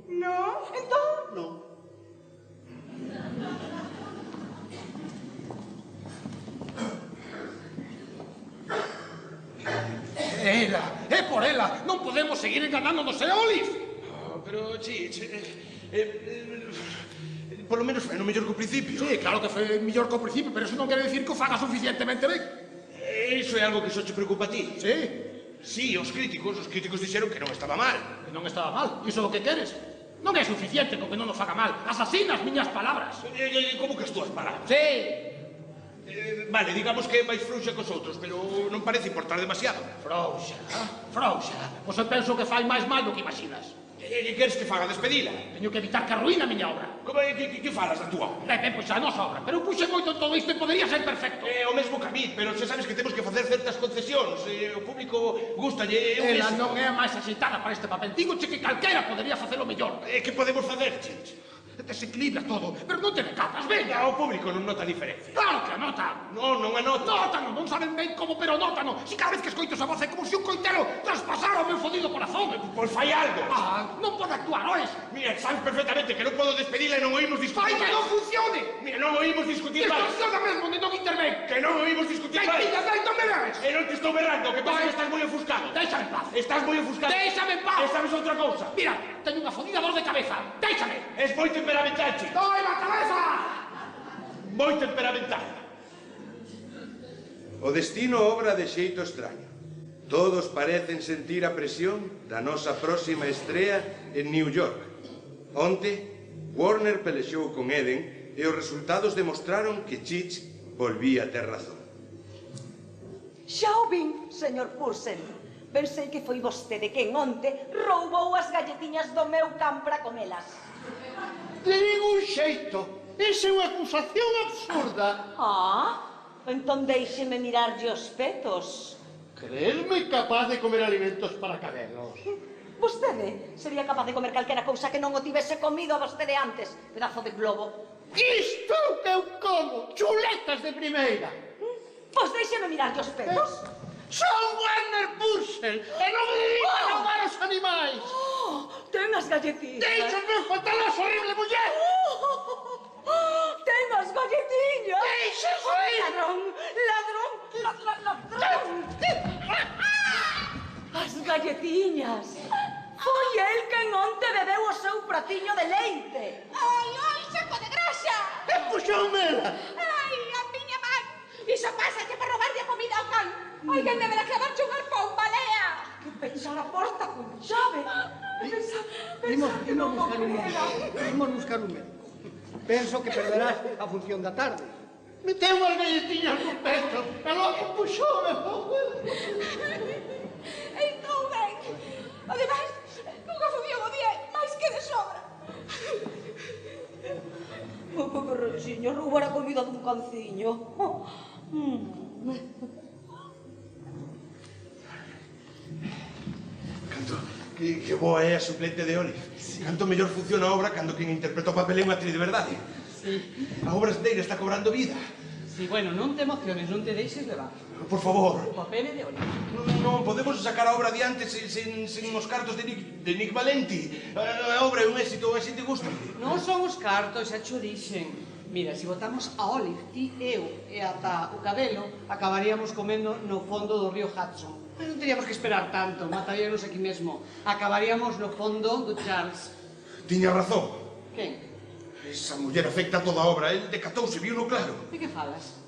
Non? Entón? Non. ela, é por ela. Non podemos seguir enganándonos, Olive. Pero, polo menos foi no mellor que o principio. Sí, claro que foi mellor que o principio, pero eso non quere dicir que o faga suficientemente ben. Iso é algo que só te preocupa a ti? Sí. Sí, os críticos dixeron que non estaba mal. Que non estaba mal, iso é o que queres. Non é suficiente con que non nos faga mal. Asasinas miñas palabras. Como que as túas palabras? Sí. Vale, digamos que é máis frouxa que os outros, pero non parece importar demasiado. Frouxa. Pois eu penso que fai máis mal do que imaginas. E queres que faga despedila? Teño que evitar que arruína a miña obra. Como é que falas da túa obra? Pois a nosa obra, pero puxe moito en todo isto e podería ser perfecto. É o mesmo que a mí, pero xa sabes que temos que facer certas concesións. O público gustalle. Ela non é a máis axitada para este papel. Digoche que calquera podería facelo mellor. E que podemos facer, Chinch? Desequilibra todo, pero non te decatas, venga. O público non nota a diferencia. Claro que a nota. Non anota. Nótano, non saben ben como, pero nótano. Si cada vez que escoito esa voz é como se un coitero traspasara o meu fodido corazón. Pois fai algo. Non pode actuar, oes? Mira, sabes perfectamente que non podo despedila e non oímos discutir. Fai que non funcione. Mira, non oímos discutir máis. Funciona mesmo, onde non interven. Que non oímos discutir máis. Non me leves. E non te estou berrando, que pasa que estás moi ofuscado. Déixame en paz. Estás moi ofuscado. Déixame en paz. E sabes outra cousa? Mira, teño unha fodida dor de cabeza. Déixame. Es moi temperamental, Chinch. Dói a cabeza. Moi temperamental. O destino obra de xeito extraño. Todos parecen sentir a presión da nosa próxima estrea en New York. Onte, Warner pelexou con Eden e os resultados demostraron que Chich volvía a ter razón. Xa o vin, señor Purcell. Pensei que foi vostede quen onte roubou as galletiñas do meu can para comelas. De ningún xeito. Esa é unha acusación absurda. Entón déixeme mirarlle os petos. Creesme capaz de comer alimentos para cabelos? Vostede sería capaz de comer calquera cousa que non o tivese comido a vostede antes, pedazo de globo. Isto que eu como, chuletas de primeira. Pois déixeme mirarlle os petos. Son Warner Purcell e non me dedico a roubar os animais. Ten as galletiñas. Déixame fatalas, horrible muller. Ten as galletiñas. Déixame ir. Ladrón. As galletiñas. Foi el quen onte bebeu o seu pratiño de leite. Ai, saco de graxa! E puxoumela. Ai, a miña man! Iso pasa que para roubarlle a comida ao can. Ai, que deberá clavarche un arpón, balea! Que pechar a porta con chave. Imos buscar un médico. Penso que perderás a función da tarde. Meteu as galletiñas no peto e logo puxoume. Estou ben. Ademais, nunca función o día máis que de sobra. O cocorrochiño roubar a comida dun canciño. Que boa é a suplente de Olive. Canto mellor funciona a obra cando quen interpreta o papel é unha actriz de verdade. A obra inteira está cobrando vida. Sí, bueno, non te emociones, non te deixes levar. Por favor. O papel é de Olive. Non podemos sacar a obra adiante sen os cartos de Nick Valenti. A obra é un éxito, a xente gusta. Non son os cartos, xa cho dixen. Mira, se botamos a Olive, ti, eu e ata o cabelo, acabaríamos comendo no fondo do río Hudson. Non teríamos que esperar tanto, mataríamos aquí mesmo. Acabaríamos no fondo do Charles. Tiña razón. Quen? Esa muller afecta a toda a obra, el decatouse, viu no claro. De que falas?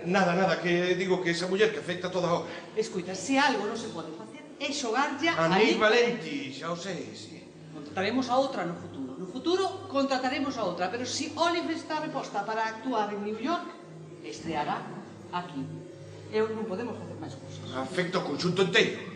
Nada, que digo que esa muller que afecta a toda a obra. Escuita, se algo non se pode facer, é xogarlle a Nick Valenti, xa o sei, sí. Contrataremos a outra no futuro. No futuro contrataremos a outra, pero se Olive está reposta para actuar en New York, estreará aquí. Non podemos facer máis cousas. Afecta o conxunto inteiro.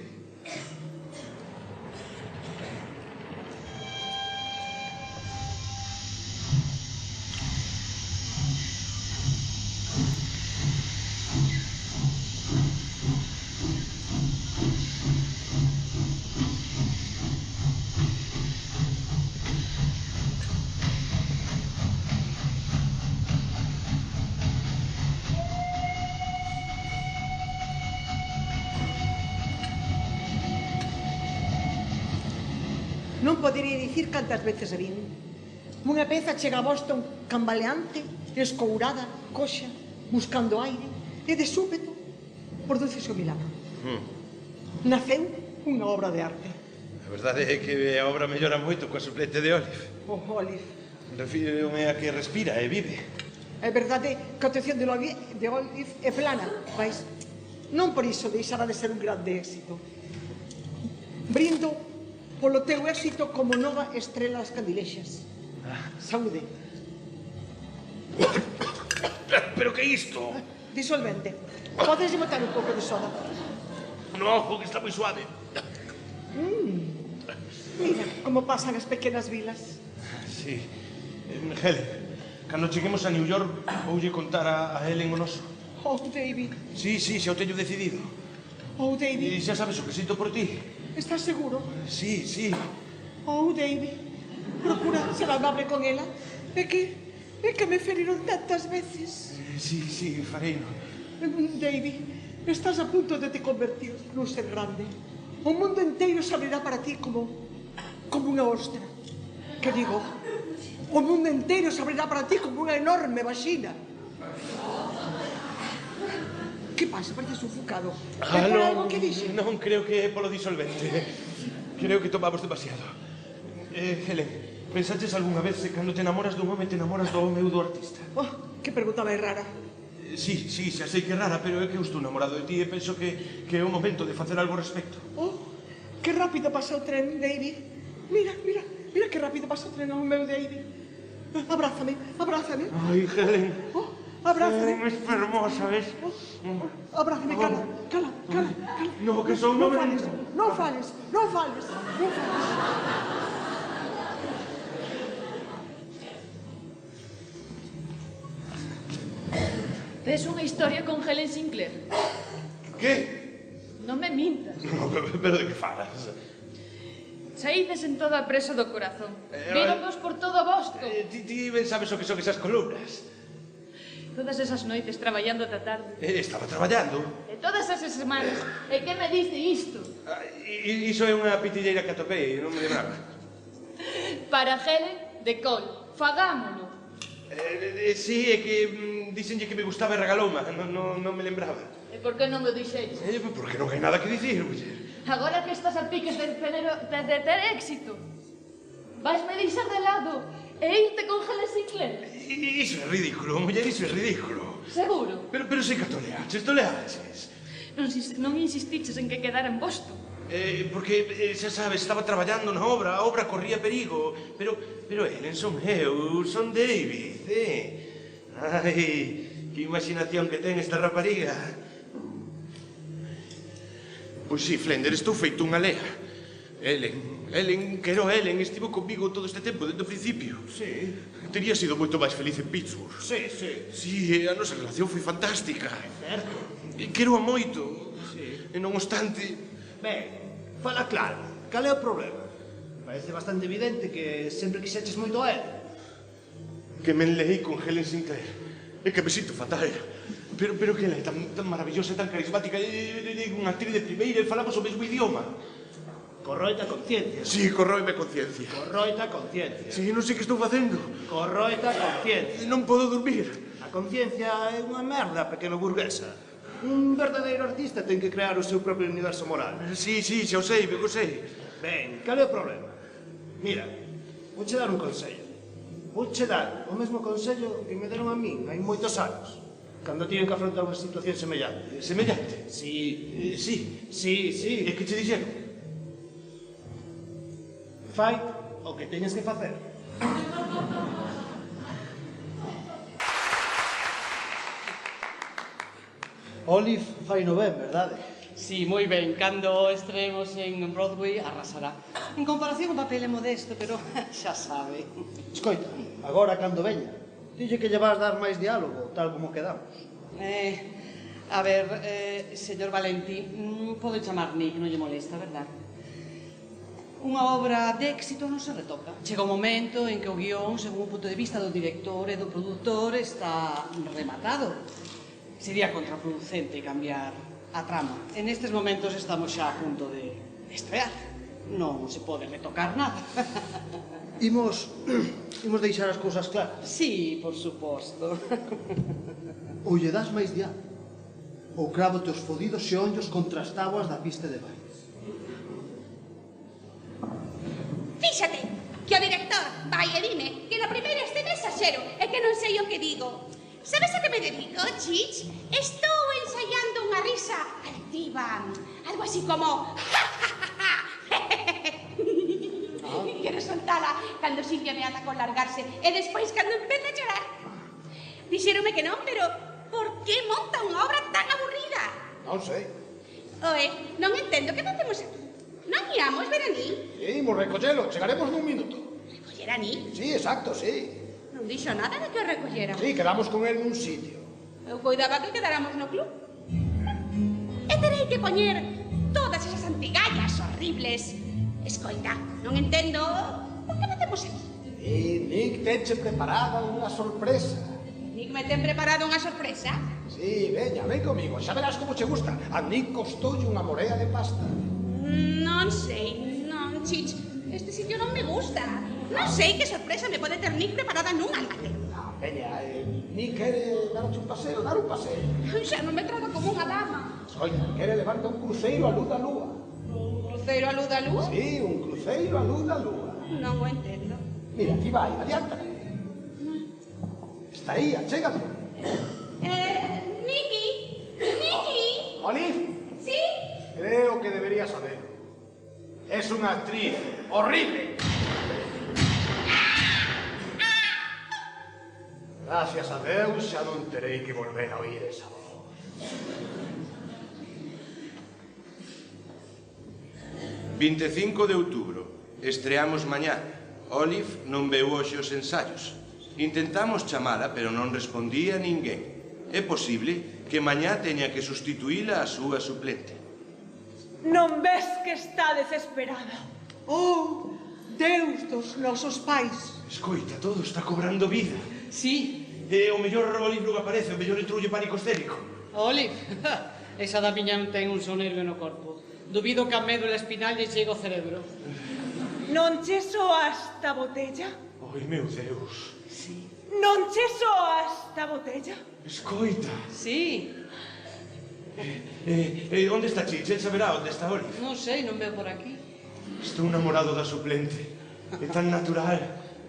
Non podería dicir cantas veces a vin. Unha peza chega a Boston cambaleante, escourada, coxa, buscando aire, e de súpeto, prodúcese o milagro. naceu unha obra de arte. A verdade é que a obra mellora moito coa suplente de Olive. Oh, Olive. Refírome a que respira e vive. É verdade que a atención de Olive é plana, mas non por iso deixará de ser un grande éxito. Brindo polo teu éxito como nova estrela das Candilexas. Saúde. Pero que é isto? Disolvente. Podes botar un pouco de soda. No, que está moi suave. Mira como pasan as pequenas vilas. Sí. Helen, cando cheguemos a New York, voulle contar a Helen o noso. Oh, David. Sí, xa o teño decidido. Oh, David. E xa sabes o que sinto por ti. Estás seguro? Sí. Oh, David. Procura ser amable con ela. É que me feriron tantas veces. Sí, fareino. David, estás a punto de te convertir nun ser grande. O mundo inteiro se abrirá para ti como unha ostra. Que digo, o mundo inteiro se abrirá para ti como unha enorme vagina. Que pasa? Pareces sufocado. É por algo que dixe? Non creo que é polo disolvente. Creo que tomamos demasiado. Helen, pensaches algunha vez que cando te enamoras dun home te enamoras do home ou do artista? Oh, que pregunta máis rara. Sí, xa sei que é rara, pero é que eu estou enamorado de ti e penso que é o momento de facer algo ao respecto. Oh, que rápido pasa o tren, David. Mira que rápido pasa o tren ao meu David. Abrázame. Ai, Helen. Oh, abrázame. É fermosa, ves? Abrázame, cala. No, que son un home... Non fales. Tes unha historia con Helen Sinclair? Que? Non me mintas. No, pero de que falas? Saídes en toda a presa do corazón. Víronvos por todo o bosco. Ti ben sabes o que son esas columnas. Todas esas noites traballando ata tarde. Estaba traballando. E todas esas semanas. E que me diste isto? Iso é unha pitilleira que atopei, non me lembraba. Para Helen de Cole. Fagámono. Sí, é que díxenlle que me gustaba e regalouma, non me lembraba. E por que non o dixeis? Porque non hai nada que dicir, muller. Agora que estás a piques de ter éxito, vaisme deixar de lado e irte con Helen Sinclair? Iso é ridículo, muller, iso é ridículo. Seguro? Pero sí que toleaches. Non insistiches en que quedara en Boston. Porque, xa sabes, estaba traballando na obra, a obra corría perigo, pero Helen son eu, son David, Ai, que imaginación que ten esta rapariga. Pois sí, Flender, estou feito unha lea. Helen, quero Helen, estivo comigo todo este tempo, desde o principio. Sí. Tería sido moito máis feliz en Pittsburgh. Sí. Sí, a nosa relación foi fantástica. Certo. Quero a moito. Sí. E non obstante... Ben, fala claro. Cal é o problema? Parece bastante evidente que sempre quixeches moito a él. Que me enleei con Helen Sinclair. É que me sinto fatal. Pero que ela é tan maravillosa, tan carismática. É unha actriz de primeira e falamos o mesmo idioma. Corroita a conciencia. Sí, corroime a conciencia. Corroita a conciencia. Sí, non sei que estou facendo. Corroita a conciencia. Non podo dormir. A conciencia é unha merda pequeno burguesa. Un verdadeiro artista ten que crear o seu propio universo moral. Sí, xa o sei, ben o sei. Ben, cal é o problema? Mira, vouche dar un consello. Vouche dar o mesmo consello que me deron a min hai moitos anos, cando tiven que afrontar unha situación semellante. Semellante? Sí. Sí. E que che dixeron? Fai o que teñes que facer. Olive fai no ben, verdade? Sí, moi ben. Cando estreemos en Broadway, arrasará. En comparación, o papel é modesto, pero xa sabe. Escoita, agora cando veña, dille que lle vas dar máis diálogo, tal como quedamos. A ver, señor Valentí, pode chamar Nick, non lle molesta, verdad? Unha obra de éxito non se retoca. Chega un momento en que o guión, según o punto de vista do director e do produtor, está rematado. Sería contraproducente cambiar a trama. En estes momentos estamos xa a punto de estrear. Non se pode retocar nada. Imos deixar as cousas claras. Sí, por suposto. Ou lle das máis diálogo, ou crávote os fodidos xeonllos contra as táboas da pista de baile. Fíxate, que o director vai e dime que na primeira escena exaxero e que non sei o que digo. Sabes a que me dedico, Chich? Estou ensaiando unha risa activa. Algo así como... Quero soltala cando Silvia me ata con largarse e despois cando empeza a chorar. Dixeronme que non, pero por que monta unha obra tan aburrida? Non sei. Oe, non entendo, que facemos aquí? Non íamos ver a Ni? Sí, imos recollelo, chegaremos nun minuto. Recoller a Ni? Sí, exacto, sí. Non dixo nada de que o recollera. Sí, quedamos con él nun sitio. Eu coidaba que quedáramos no club. E terei que poñer todas esas antigallas horribles. Escoita, non entendo por que facemos aquí. E Nick tenche preparada unha sorpresa. Nick me ten preparado unha sorpresa? Sí, veña, ven comigo, xa verás como che gusta. A Nick costoulle unha morea de pasta. Non sei, non, Chich. Este sitio non me gusta. Non sei que sorpresa me pode ter Nick preparada nun almacén. Veña, Nick quere dar un paseo, Xa non me trata como unha dama. Oiga, quere levarte un cruceiro a luz da lúa. Un cruceiro a luz da lúa? Sí, un cruceiro a luz da lúa. Non o entendo. Mira, aquí vai, adiántale. Está aí, achégate. Niki. Niki. Olive. Sí. Creo que deberías saber. Es unha actriz horrible. Gracias a Deus xa non terei que volver a oír esa voz. ...25 de outubro. Estreamos mañá. Olive non veu hoxe os ensaios. Intentamos chamala, pero non respondía a ninguén. É posible que mañá teña que sustituíla a súa suplente. Non ves que está desesperada? Oh, Deus dos nosos pais. Escoita, todo está cobrando vida. Sí. E o mellor Olive non aparece, o mellor entroulle pánico histérico. Olive, esa da miña non ten un só nervio no corpo. Dubido que a médula espinal lle chegue ao cerebro. Non che soa esta botella? Ai, meu Deus. Sí. Non che soa esta botella? Escoita. Sí. Onde está Chich? El saberá onde está Olive. Non sei, non veo por aquí. Estou enamorado da suplente. É tan natural.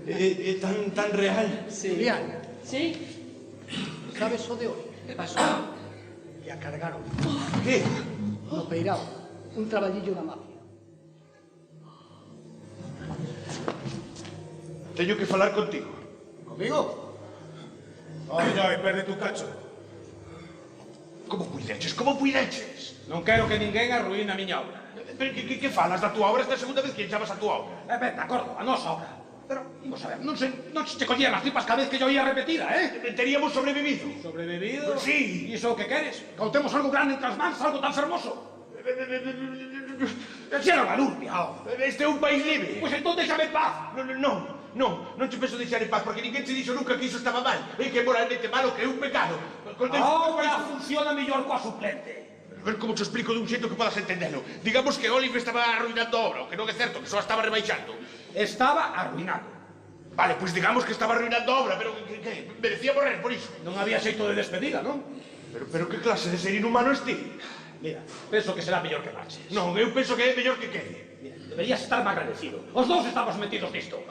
É tan real. Sí. Liana. Sí. Sabes o de hoy? Que pasou? E a cargaron. Que? No Peirao. Un traballillo da mafia. Teño que falar contigo. Comigo? Ai, perde tu cacho. Como puideches? Como puideches? Non quero que ninguén arruíne a miña obra. Pero que falas da túa obra? Esta segunda vez que chamas a túa obra. Ben, de acordo, a nosa obra. Pero, imos a ver, non se collían as tripas cada vez que yo ia repetida, Teríamos sobrevivido. Sobrevivido? Sí. E iso que queres? Contemos algo grande entre as mans, algo tan fermoso. Xera unha lurpia, Este é un país libre. Pois entón déxame en paz. Non te penso deixar en paz, porque ninguén te dixo nunca que iso estaba mal. E que moralmente malo, que é un pecado. A obra funciona mellor coa suplente. A ver como te explico dun xeito que podas entendelo. Digamos que Olive estaba arruinando a obra, o que non é certo, que só estaba rebaixando. Estaba arruinado. Vale, pois digamos que estaba arruinando a obra, pero que merecía morrer por iso. Non había xeito de despedida, non? Pero que clase de ser inhumano es ti? Mira, penso que será mellor que marches. Non, eu penso que é mellor que quede. Mira, deberías estar máis agradecido. Os dous estamos metidos nisto.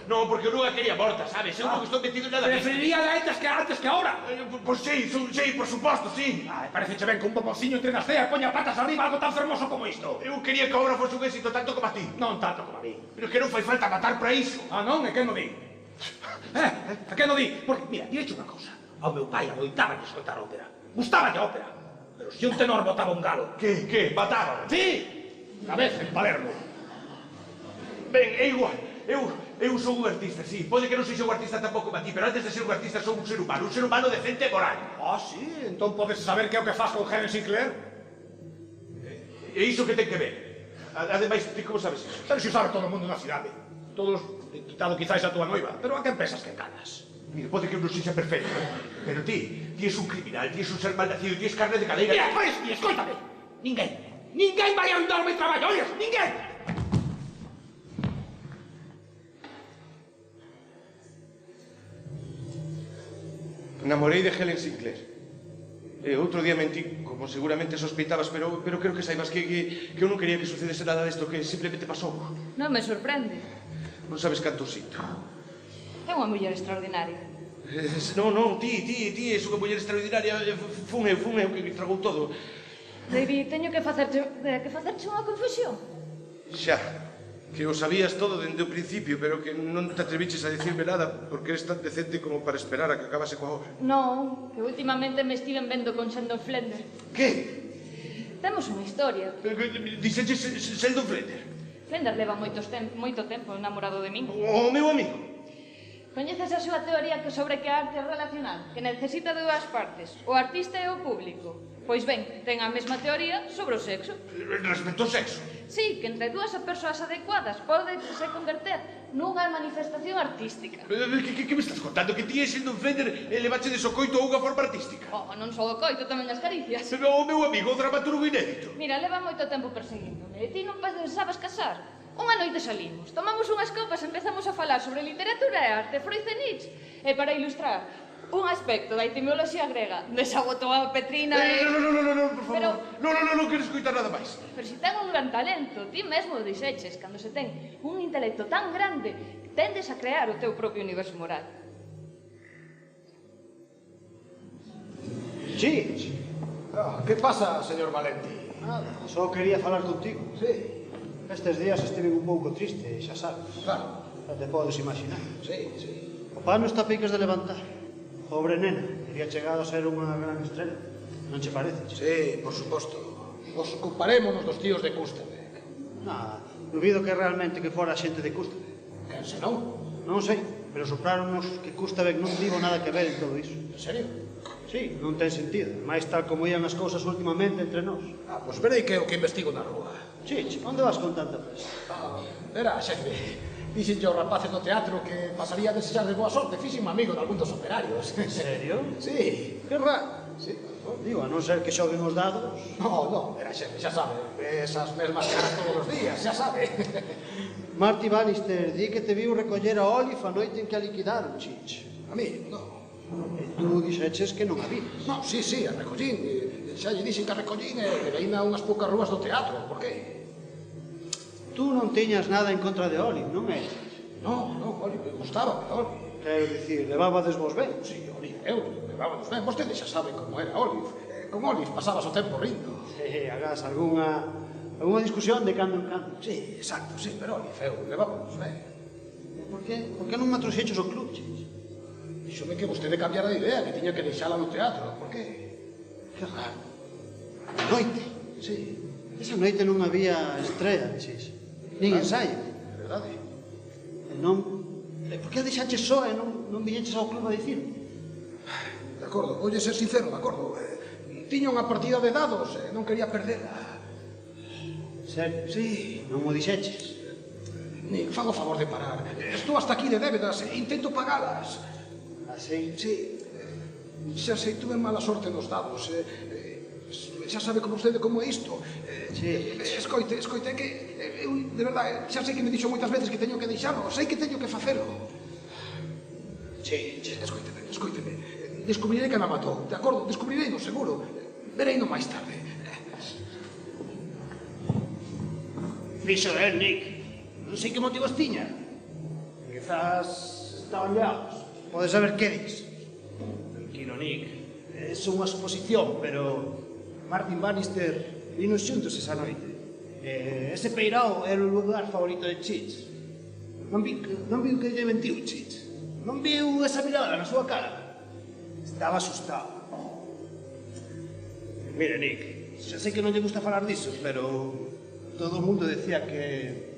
Non, porque eu non a quería morta, sabes? Eu non estou metido en nada. Preferiría antes que ahora. Pois sí, por suposto, sí. Pareceche ben que un bombonciño entre nas ceas poña patas arriba algo tan fermoso como isto. Eu quería que a obra fosse un éxito tanto como a ti. Non tanto como a mí. Pero que non fai falta matar para iso. Ah, non? E que non di? A que non di? Porque, mira, direche unha cousa. Ao meu pai adoitaba de escoitar ópera. Gustaba de ópera. Pero se un tenor botaba un galo... Que? Mataba? Sí! Unha vez en Palermo. Ben, é igual. Eu sou un artista, sí. Pode que non sexa un artista tampouco como a ti, pero antes de ser un artista sou un ser humano decente e moral. Ah, sí? Entón podes saber que é o que faz con Helen Sinclair? E iso que ten que ver? Ademais, ti como sabes iso? Pero se sabe todo o mundo na cidade. Todos, quitado quizás a túa noiva. Pero a quen pensas que enganas? Mira, pode que eu non sexa perfecto, pero ti és un criminal, ti és un ser malnacido, ti és carne de cadeira... Mira, pois, e escóitame, ninguén vai a arruinar o meu traballo, oies, ninguén! Namorei de Helen Sinclair. Outro día mentí, como seguramente sospeitabas, pero creo que saibas que eu non quería que sucedese nada desto, que simplemente pasou. Non me sorprende. Non sabes canto sinto. É unha muller extraordinaria. Non, ti, és unha muller extraordinaria. Fun eu que tragou todo. David, teño que facerche unha confesión. Xa, que o sabías todo dende o principio, pero que non te atreviches a dicirme nada porque eres tan decente como para esperar a que acabase coa obra. Non, que últimamente me estiven vendo con Sheldon Flender. Que? Temos unha historia. Dixeches Sheldon Flender? Flender leva moito tempo enamorado de min. O meu amigo? Coñeces a súa teoría sobre que a arte é relacional, que necesita de dúas partes, o artista e o público. Pois ben, ten a mesma teoría sobre o sexo. Respecto ao sexo? Sí, que entre dúas persoas adecuadas pode se converter nunha manifestación artística. Que me estás contando? Que ti e Sheldon Flender levache de socoito a unha forma artística? Non só o coito, tamén as caricias. O meu amigo, o dramaturgo inédito. Mira, leva moito tempo perseguíndome, e ti non pensabas casar. Unha noite salimos, tomamos unhas copas e empezamos a falar sobre literatura e arte, Freud e Nietzsche. E para ilustrar un aspecto da etimoloxía grega, desabotou a Petrina e... Non, por favor. Non quero escoitar nada máis. Pero se ten un gran talento, ti mesmo o dixeches, cando se ten un intelecto tan grande, tendes a crear o teu propio universo moral. Sí. Que pasa, señor Valenti? Nada, só quería falar contigo. Sí. Estes días estive un pouco triste, xa sabes. Claro. Xa te podes imaginar. Sí. O pano está a piques de levantar. Pobre nena, teria chegado a ser unha gran estrela. Non che parece? Sí, por suposto. Nos ocuparémonos dos tíos de Custebek. Dubido que realmente que fora a xente de Custebek. Quen se non? Non sei, pero sopraronnos que Custebek non tivo nada que ver en todo iso. En serio? Sí, non ten sentido. Mais tal como ian as cousas últimamente entre nós. Pois verei que é o que investigo na rúa. Chichi, onde vas con tanta presa? Verá, xefe, dixenlle aos rapaces do teatro que pasaría a desexar de boa sorte. Fixenme amigo de algún dos operarios. En serio? Sí. Que raro. Sí. Digo, a non ser que xoguen os dados. Non, verá, xefe, xa sabe. Esas mesmas caras todos os días, xa sabe. Marty Bannister di que te viu recoller a Olive a noite en que a liquidaron, Chichi. A mí, non. E tú dixeches que non a vides. Non, sí, a recollín. Xa lle dixen que a recollín e veína unhas poucas rúas do teatro. Por que? Tú non tiñas nada en contra de Olive, non é? Non, Olive, gustaba de Olive. Quero dicir, levabades vos ben? Sí, Olive, eu levábamos ben. Vostede xa sabe como era Olive. Con Olive pasabas o tempo rindo. Hagas algunha discusión de cando en cando. Sí, exacto, sí, pero Olive, eu levábamos ben. Por que non me trouxeches o club, Chichi? Díxome que vostede cambiara de idea, que tiña que deixala no teatro. Por que? Que raro. A noite? Sí. Esa noite non había estrela, dixes. Nin ensaio. É verdade. E non... Por que a deixaches só e non viñeches ao club a dicir? De acordo, olle ser sincero, de acordo. Tiña unha partida de dados e non quería perderla. Serio? Sí. Non o dixeches? Nick, fago o favor de parar. Estou hasta aquí de débedas e intento pagalas. Así? Sí. Xa sei, tuve mala sorte nos dados. Xa sabe como vostede como é isto. Sí. Escoite, é que eu, de verdade, xa sei que me dixo moitas veces que teño que deixarlo, sei que teño que facelo. Sí, escoiteme. Descubrirei que a matou, de acordo? Descubrirei no seguro. Verei no máis tarde. Fixo Nick. Non sei que motivos tiña. Quizás estaban liados. Podes saber que dis. Tranquilo, Nick. É unha suposición, pero Martin Bannister vinos xuntos esa noite. Ese peirao era o lugar favorito de Chich. Non viu que lle mentiu Chich. Non viu esa mirada na súa cara. Estaba asustado. Mire, Nick, xa sei que non lle gusta falar diso, pero todo o mundo decía que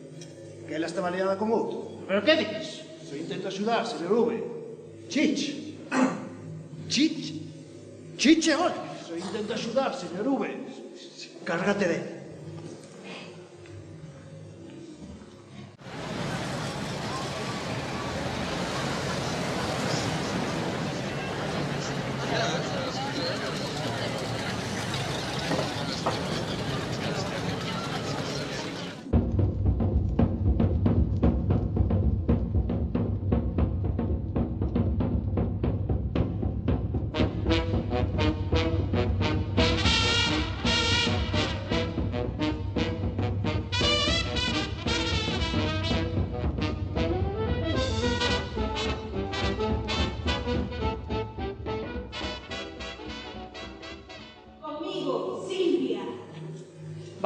ela estaba liada con outro. Pero que dis? Só intento axudar, señor Uve. Chich. Chich e Olive. Só intento axudar, señor Uve. Cárgate dele.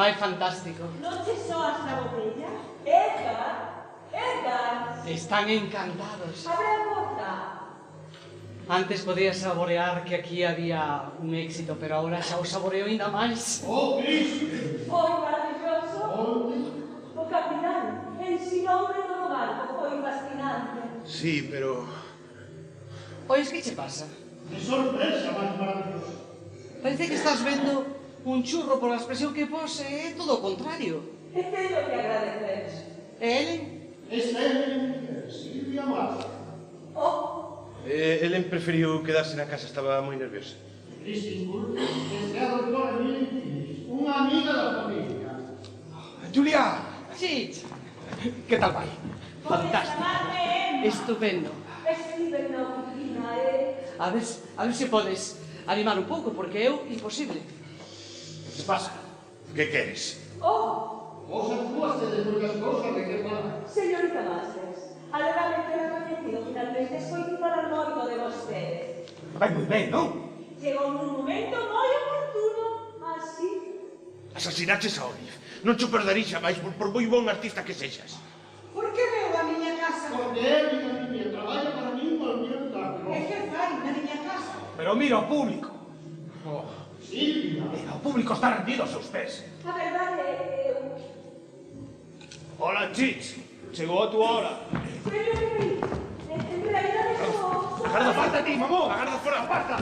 Vai fantástico. Non che soas na botella? Edgar! Edgar! Están encantados. Abre a porta. Antes podía saborear que aquí había un éxito, pero ahora xa o saboreo ainda máis. Oh, Cristo! Foi maravilloso. O capitán ensinoume todo o barco, foi fascinante. Sí, pero... Ois, que che pasa? Que sorpresa máis maravillosa. Parece que estás vendo un churro por a expresión que pose, é todo o contrario. E teño que agradecer. E Ellen? Esta é a minha muller, Silvia Marta. Ellen preferiu quedarse na casa, estaba moi nerviosa. Cristinburg, esta é a doutora Emilie, unha amiga da familia. Julia! Sí. Que tal vai? Fantástico. Estupendo. Estive na oficina, A ver se podes animar un pouco, porque eu imposible. Que pasa? Que queres? Vos actúaste de moitas cousas de que falar. Señorita Masters, alegrame ter recoñecido finalmente, escoito falar moito de vostede. Vai moi ben, non? Chegou nun momento moi oportuno, así. Asasinaches a Olive. Non te perderías máis por moi bon artista que sexas. Por que veu a miña casa? Porque é miña niña, traballa para min cualquier tarde. E que fai na miña casa? Pero mira o público. Silvia. O público está rendido aos seus pés. A verdade é... Hola, Chich. Chegou a túa hora. En realidade sou... Agarda falta a ti, mamón. Agarda fora a pasta.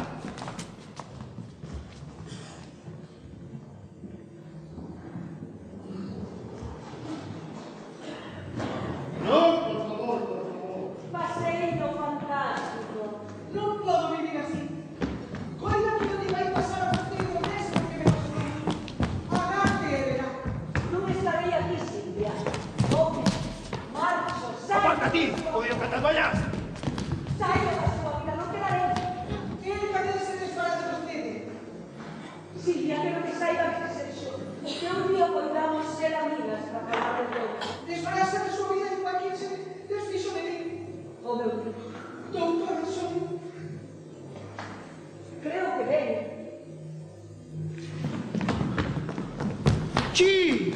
Non, por favor, por favor. Paseino fantástico. Non podo vivir así. Coida que non vai pasar a vostede o mesmo que me pasou a mí. Agarte e verá. Non estarei aquí, Silvia. Home, marcho, saio. Aparta a ti, podías que te vayas. Saio da súa vida, non quedarei. El cadê se desfara de vostede? Silvia, quero que saiba que es eso. Que un día podamos ser amigas para falar de todo. Desfarase de súa vida en cualquier se desfixo de mí. O meu Dios. Doutora, son... Creo que ben. Chi!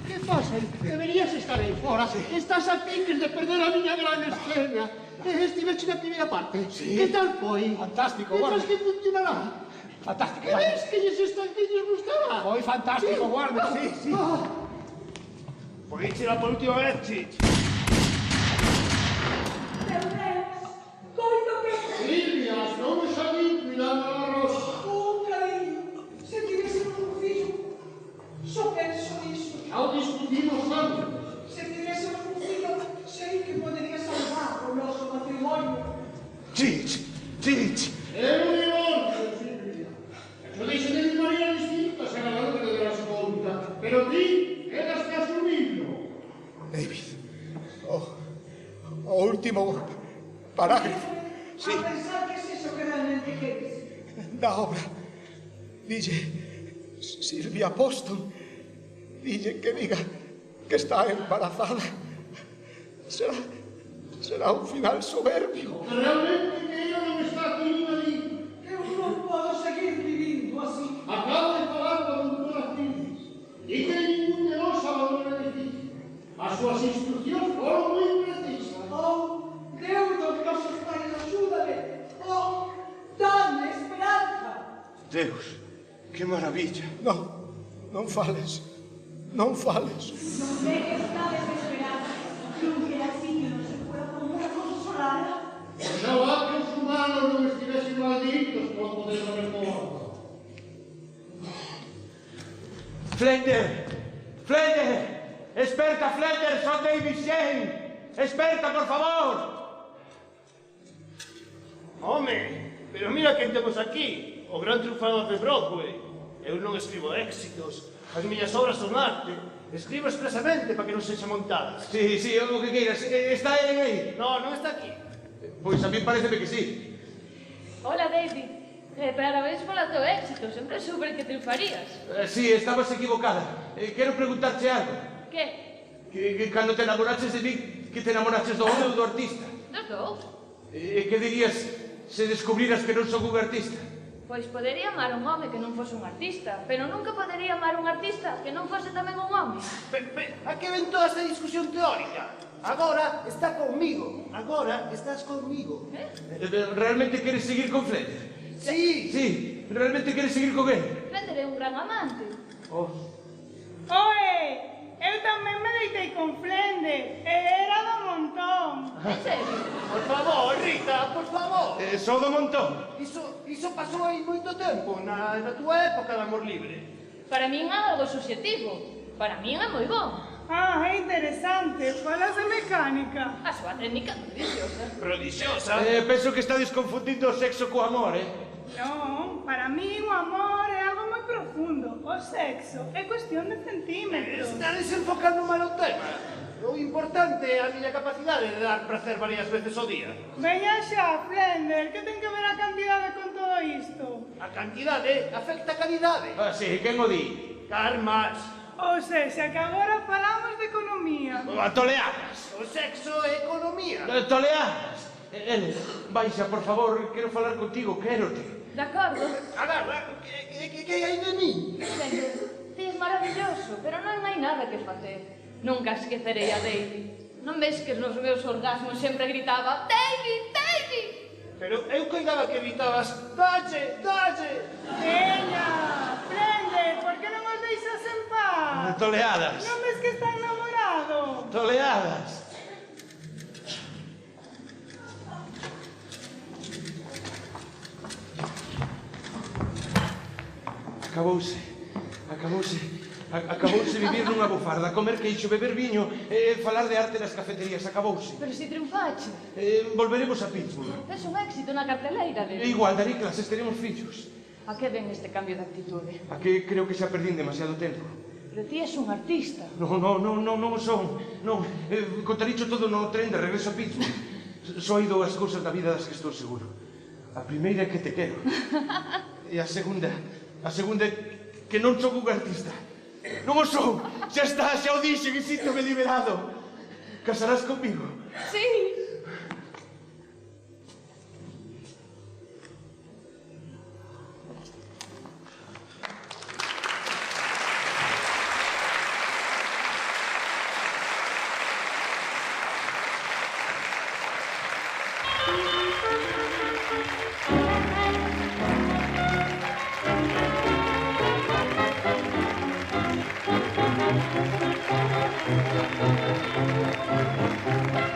Que pasa? Deberías estar aí fora. Estás a piques de perder a miña gran escena. Estiveche na primeira parte. Sí. Que tal foi? Fantástico, Pensas guarda. que funcionará? Fantástico, Que ves que lles estanquillos gustará? Foi fantástico, guarda, sí, sí. Podéis ir a por última vez, Chich. Meu Deus, coito que... Silvia, non me sabín cuidando a rosa. Oh, cariño, se tivese un fillo, só penso niso. Xa o discutimos antes. Se tivese un fillo, sei que podería salvar o noso matrimonio. Chich, Chich. É un divorcio, Silvia. Eu deixo de mi María distinta, será la que te darás conta. Pero ti, eras que asumirlo. David, o último parágrafo A pensar que es eso que realmente queres. da obra. Dille, Silvia Poston, dille que diga que está embarazada. Será un final soberbio. Que realmente que ella non está aquí nin ali. Eu non podo seguir vivindo así. Acabo de falar con a doutora Phillips. E que ningún de nós abandona o edificio. As súas instruccións foron moi precisas. Oh, Deus dos nosos pais, ayúdame. Oh, dame esperanza. Deus, que maravilla. Non fales. Non fales. Non sé que está desesperada. Non que así que non se pueda poner a consolarla. Oxalá que os humanos non estivesen malditos por poder da reforma. Flender! Flender! Esperta, Flender! Son David Shane! Esperta, por favor! Home, pero mira quen temos aquí, o gran triunfador de Broadway. Eu non escribo éxitos, as miñas obras son arte. Escribo expresamente para que non sexan montadas. Sí, sí, o que queiras. Está Ellen aí? No, non está aquí. Pois a mí pareceme que sí. Hola, David. Parabéns polo teu éxito. Sempre soube que triunfarías. Sí, estabas equivocada. Quero preguntarche algo. Que? Que cando te enamoraches de mí, que te enamoraches do home ou do artista? Dos dous. Que dirías se descubriras que non son un artista? Pois podería amar un home que non fose un artista, pero nunca podería amar un artista que non fose tamén un home. A que ven toda esta discusión teórica? Agora está conmigo. Agora estás conmigo. Realmente queres seguir con Flender? Sí. Sí, realmente queres seguir con él? Flender é un gran amante. Oe, eu tamén me deitei con Flender, e era do montón. En serio? Por favor, Rita, por favor. Só do montón. Iso pasou aí moito tempo, na túa época de amor libre. Para min é algo subxetivo. Para min é moi bom. Ah, é interesante. Falas de mecánica. A súa técnica prodigiosa. Prodigiosa? Penso que estades confundindo o sexo co amor, Non, para mí o amor é algo moi profundo. O sexo é cuestión de centímetros. Estades enfocando mal o tema. O importante é a miña capacidade de dar placer varias veces ao día. Veña xa, Flender, que ten que ver a cantidade con todo isto? A cantidade afecta a calidade. Ah, sí, quen o di? Karl Marx. Ou seja, que agora falamos de economía. Toleadas. O sexo é economía. Toleadas. Baixa, por favor, quero falar contigo, quérote. De acordo. Agarra, que hai de mí? Flender, ti és maravilloso, pero non hai nada que facer. Nunca esquecerei a David. Non ves que nos meus orgasmos sempre gritaba David, David! Pero eu coidaba que gritabas dalle, dalle! Veña, Flender, por que non os deixas en paz? Toleadas. Non ves que están namorados? Toleadas. Acabouse vivir nunha bufarda, comer queixo, beber viño e falar de arte nas cafeterías, acabouse. Pero si triunfache. Volveremos a Pittsburgh. Tes un éxito na carteleira de... Igual, darei clases, teremos fillos. A que ven este cambio de actitude? A que creo que xa perdín demasiado tempo. Pero ti és un artista. Non o son. Non, contaricho todo no tren de regreso a Pittsburgh. Só hai dúas cousas da vida das que estou seguro. A primeira é que te quero. E a segunda é que non son un artista. Non o son. Xa está, xa o dixen e síntome liberado. Casarás comigo? Sí. Thank you.